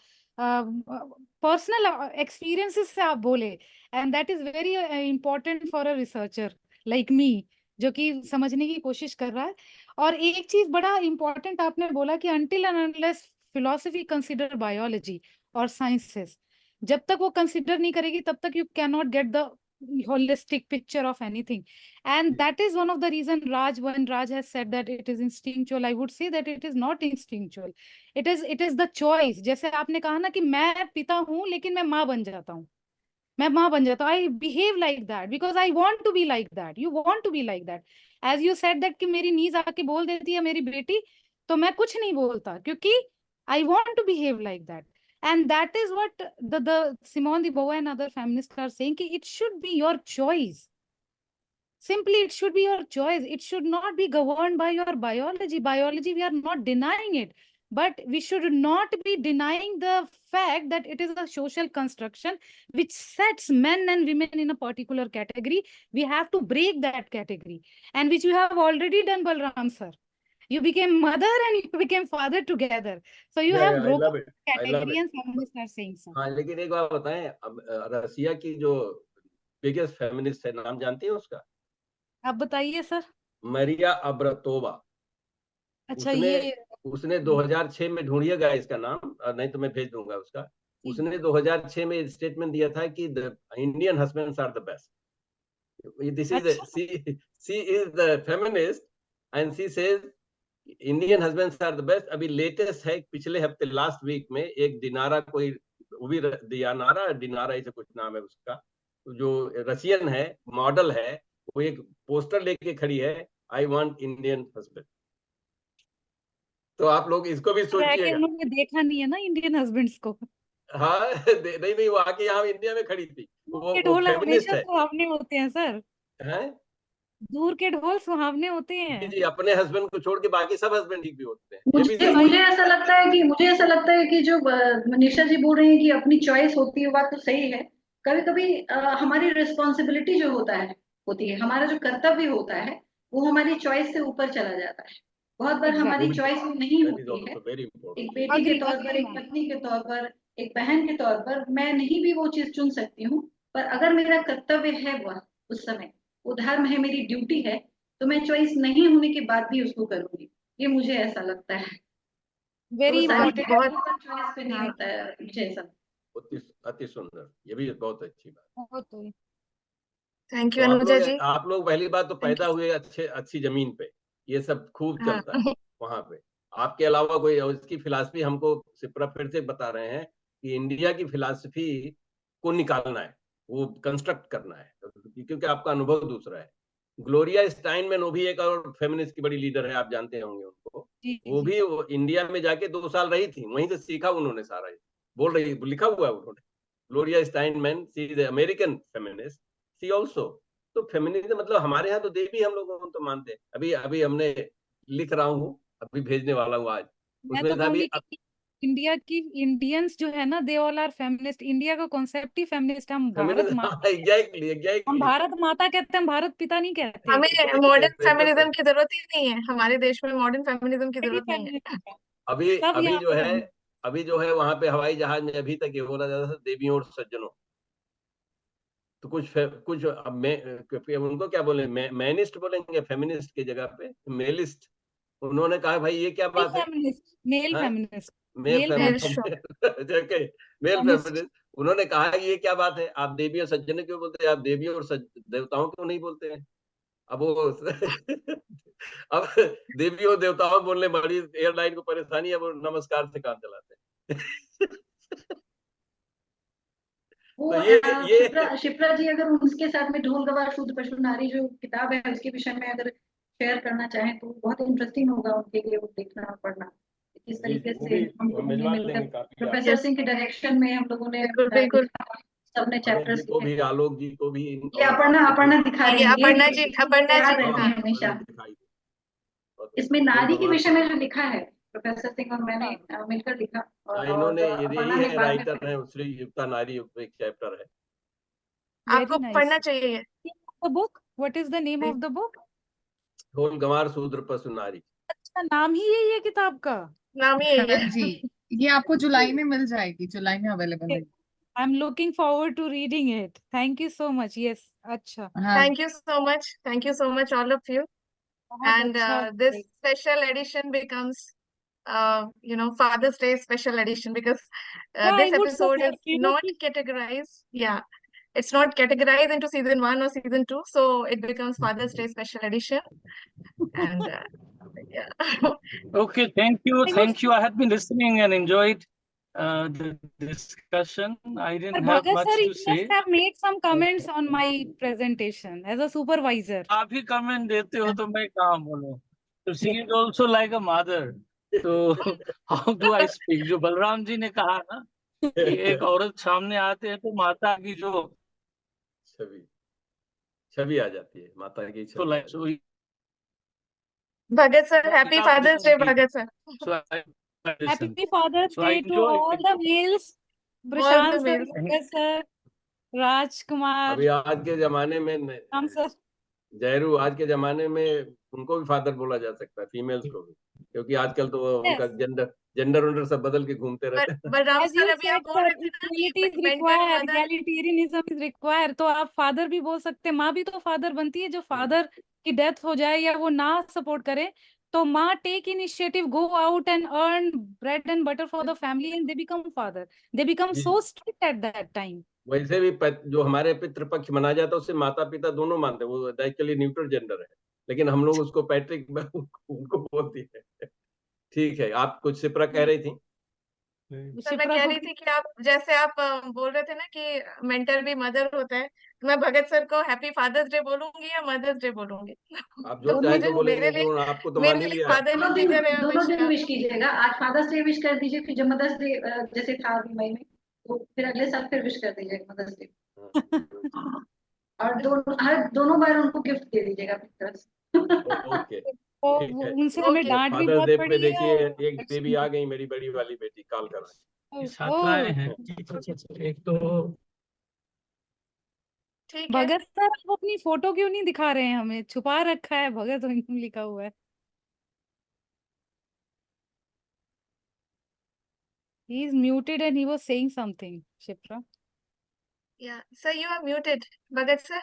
पर्सनल एक्सपीरियंसेस से आप बोले, and that is very important for a researcher like me, जो कि समझने की कोशिश कर रहा है। और एक चीज बड़ा इंपॉर्टेंट आपने बोला कि until and unless philosophy consider biology और साइंसेस, जब तक वो कंसिडर नहीं करेगी तब तक you can not get the holistic picture of anything. And that is one of the reason when Raj has said that it is instinctual, I would say that it is not instinctual. It is the choice. जैसे आपने कहा ना कि मैं पिता हूँ लेकिन मैं माँ बन जाता हूँ, मैं माँ बन जाता हूँ। I behave like that because I want to be like that. You want to be like that. As you said that कि मेरी नीज आके बोल देती है मेरी बेटी, तो मैं कुछ नहीं बोलता क्योंकि I want to behave like that. And that is what the Simone de Beauvoir and other feminists are saying, कि it should be your choice. Simply, it should be your choice. It should not be governed by your biology. Biology, we are not denying it. But we should not be denying the fact that it is a social construction which sets men and women in a particular category. We have to break that category. And which you have already done, Balram sir. You became mother and you became father together. So you have broken category and feminists are saying so. हाँ, लेकिन एक बात बताएं, अब रसिया की जो biggest feminist है, नाम जानती हैं उसका? आप बताइए सर। मरिया अब्रातोवा। अच्छा, उसने 2006 में, ढूंढिएगा इसका नाम, नहीं तो मैं भेज दूंगा उसका। उसने 2006 में स्टेटमेंट दिया था कि the Indian husbands are the best. This is she is the feminist and she says Indian husbands are the best. अभी लेटेस्ट है, पिछले हफ्ते लास्ट वीक में एक दिनारा, कोई वो भी दिनारा ऐसे कुछ नाम है उसका, जो रशियन है, मॉडल है, वो एक पोस्टर लेके खड़ी है, आई वांट इंडियन हस्बैंड। तो आप लोग इसको भी सोचिएगा। उन्होंने देखा नहीं है ना इंडियन हस्बैंड्स को। हाँ, नहीं वो आके यहाँ इंडिया में खड़ी थी। वो फेमिनिस्ट है। सुहावने होते हैं सर, हैं? दूर के ढोल सुहावने होते हैं। जी, अपने हस्बैंड को छोड़ के बाकी सब हस्बैंड ठीक भी होते हैं। मुझे ऐसा लगता है कि जो मनीषा जी बोल रही हैं कि अपनी चॉइस होती है, बात तो सही है। कभी कभी हमारी रिस्पॉन्सिबिलिटी जो होती है, हमारा जो कर्तव्य होता है, वो हमारी चॉइस से ऊपर चला जाता है। बहुत बार हमारी चॉइस नहीं होती है। एक बेटी के तौर पर, एक पत्नी के तौर पर, एक बहन के तौर पर मैं नहीं भी वो चीज चुन सकती हूँ, पर अगर मेरा कर्तव्य है वह उस समय, वो धर्म है, मेरी ड्यूटी है, तो मैं चॉइस नहीं होने के बाद भी उसको करूंगी। ये मुझे ऐसा लगता है। वेरी चॉइस पे नहीं होता है, मुझे ऐसा। अति सुंदर, ये भी बहुत अच्छी बात। बहुत हुई। थैंक तो यू अनुजा जी। आप लोग पहली बात तो Thank पैदा you. हुए अच्छी जमीन पे, ये सब खूब हाँ चलता है वहां पे। आपके अलावा कोई, और इसकी फिलॉसफी हमको शिप्रा फिर से बता रहे हैं कि इंडिया की फिलॉसफी को निकालना है, वो कंस्ट्रक्ट करना है, क्योंकि आपका अनुभव दूसरा है। ग्लोरिया स्टाइनमैन, वो भी एक और फेमिनिस्ट की बड़ी लीडर है, आप जानते होंगे उनको। जी वो जी। भी इंडिया में जाके 2 साल रही थी, वहीं से सीखा उन्होंने सारा, बोल रही, लिखा हुआ है उन्होंने। Gloria Steinem, she is American feminist, she also. तो फेमिनिज्म मतलब हमारे यहाँ तो देवी हम लोग तो मानते हैं। अभी अभी हमने लिख रहा हूँ, अभी भेजने वाला हूँ आज, मैं उसमें तो था अभी। कहूंगी कि इंडिया की इंडियंस जो है ना, they all are feminist. India का कॉन्सेप्ट ही फेमिनिस्ट। हम भारत माता, एग्जैक्टली हम एग्जैक्टली भारत माता कहते हैं, हम भारत पिता नहीं कहते। हमें मॉडर्न फेमिनिज्म की जरूरत ही नहीं है, हमारे देश में मॉडर्न फेमिनिज्म की जरूरत नहीं है। फेमिनिस्ट है अभी सब अभी यहाँ जो पे है, feminist। अभी जो है वहां पे हवाई जहाज में अभी तक ये बोला जाता था देवियों और सज्जनों। तो कुछ अब मैं उनको क्या बोले, मैनिस्ट बोलेंगे फेमिनिस्ट की जगह पे मेलिस्ट। उन्होंने कहा भाई ये क्या बात है, मेल हाँ? Feminist, male male Male feminist, feminist, male feminist. उन्होंने कहा कि ये क्या बात है, आप देवी और सज्जन क्यों बोलते हैं, आप देवी और देवताओं क्यों नहीं बोलते हैं? अब वो अब देवी और देवताओं बोलने बड़ी एयरलाइन को परेशानी है, वो नमस्कार से काम चलाते हैं। वो तो ये शिप्रा जी, अगर उसके साथ में ढोल गवार शुद्ध पशु नारी जो किताब है, उसके विषय में अगर शेयर करना चाहें तो बहुत इंटरेस्टिंग होगा उनके लिए, वो देखना और पढ़ना किस जी तरीके वो से भी हम लोगों ने भिजवा मिलकर देंगे काफी। Professor Yes. सिंह के डायरेक्शन में हम लोगों ने बिल्कुल बिल्कुल। सबने अमित चैप्टर्स जी को लिखे। भी, आलोक जी को भी, ये अपर्णा दिखा ये रही है, अपर्णा जी, अपर्णा तैयार जी, रहती हाँ है हमेशा। दिखाई दे। इसमें नारी के विषय में जो लिखा है प्रोफेसर सिंह और मैंने मिलकर लिखा, और इन्होंने अपर्णा यही ने है, बाद में राइटर है, श्री युक्ता नारी एक चैप्टर है। आपको पढ़ना चाहिए। The book, what is the name of the book? ढोल गंवार शूद्र पशु नारी। अच्छा, नाम ही यही है किताब का। नाम ही यही हाँ है। जी, ये आपको जुलाई में मिल जाएगी, जुलाई में अवेलेबल है। I'm looking forward to reading it. Thank you so much. Yes, अच्छा। हाँ Thank you so much. Thank you so much, all of you. बहुत And अच्छा। this special edition becomes, Father's Day special edition because Yeah, I this would say episode that, is not categorized. Yeah, it's not categorized into season 1 or season 2, so it becomes Father's Day special edition. And yeah. Okay, thank you, I would thank you. I had been listening and enjoyed the discussion. I didn't have Bhagat much sir, to you must say. have made some comments on my presentation as a supervisor. आप ही comment देते हो तो मैं कहाँ बोलूं? तो she is also like a mother. तो how do I speak? जो बलराम जी ने कहा ना कि एक औरत सामने आते हैं तो माता की जो छवि आ जाती है, माता की छवि आ जाती है। Bhagat sir, happy Father's Day, Bhagat sir. So Happy Father's So I Day to enjoy all it. the males. All the Prashant sir, males. Bhagat sir, Rajkumar, अभी आज के जमाने में Ram sir. जयरू, आज के जमाने में उनको भी फादर बोला जा सकता है, फीमेल्स को भी, क्योंकि आजकल तो उनका जेंडर सब बदल के घूमते रहते हैं। But Ram As sir, you अभी said, आप बोल sir, रहे थे ना equality is कि mental required, mother. egalitarianism is required. तो आप फादर भी बोल सकते हैं, माँ भी तो फादर बनती है। जो फादर की डेथ हो जाए या वो ना सपोर्ट करे तो माँ take initiative, go out and earn bread and butter for the family and they become father, they become so strict at that time. वैसे भी जो हमारे पितृपक्ष मनाया जाता है उससे माता पिता दोनों मानते हैं, वो एक्चुअली न्यूट्रल जेंडर है, लेकिन हम लोग उसको पैट्रिक उनको बोलती है। ठीक है, आप कुछ सिप्रा कह रही थी? सर मैं कह रही थी कि आप जैसे आप बोल रहे थे ना कि मेंटर भी मदर होता है, तो मैं भगत सर को हैप्पी फादर्स डे बोलूंगी या मदर्स डे बोलूंगी? आप जो चाहे तो बोलेंगे, मेरे लिए आपको तो मान ही लिया है। दोनों दिन विश कीजिएगा। आज फादर्स डे विश कर दीजिए, फिर जब मदर्स डे जैसे था अभी मई में, तो फिर अगले साल फिर विश कर दीजिएगा मदर्स डे, और दोनों बार उनको गिफ्ट दे दीजिएगा अपनी तरफ से। ओके, उनसे हमें डांट भी बहुत पड़ी है। देखिए एक बेबी आ गई, मेरी बड़ी वाली बेटी कॉल कर रही है। एक तो भगत सर आप अपनी फोटो क्यों नहीं दिखा रहे हैं हमें? छुपा रखा है भगत लिखा हुआ है। He is muted and he was saying something, Shipra. Yeah, sir, you are muted, Bhagat sir.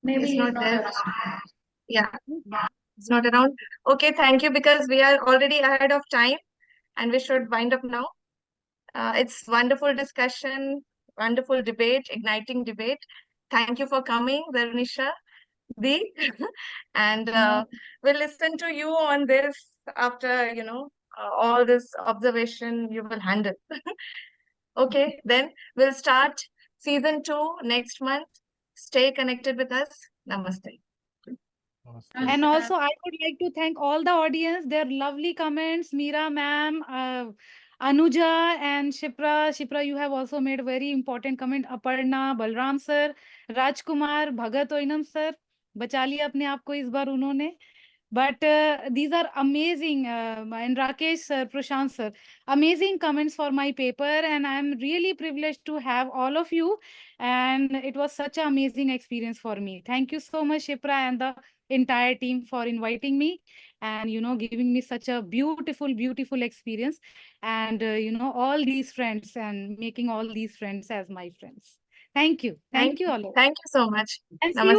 Maybe he's not there. Yeah. He's not around. Okay, thank you, because we are already ahead of time and we should wind up now. It's wonderful discussion, wonderful debate, igniting debate. Thank you for coming, Dharunisha Di. And we'll listen to you on this after, all this observation you will handle. Okay, then we'll start season 2 next month. Stay connected with us. Namaste. And also, I would like to thank all the audience, their lovely comments, Meera ma'am, Anuja and Shipra. Shipra, you have also made a very important comment. Aparna, Balram sir, Rajkumar, Bhagat Oinam sir. बचा लिया अपने आप को इस बार उन्होंने. But these are amazing, and Rakesh sir, Prashant sir, amazing comments for my paper, and I'm really privileged to have all of you, and it was such an amazing experience for me. Thank you so much, Shipra and the entire team, for inviting me and giving me such a beautiful experience, and all these friends, and making all these friends as my friends. Thank you all. Thank you so much. And see you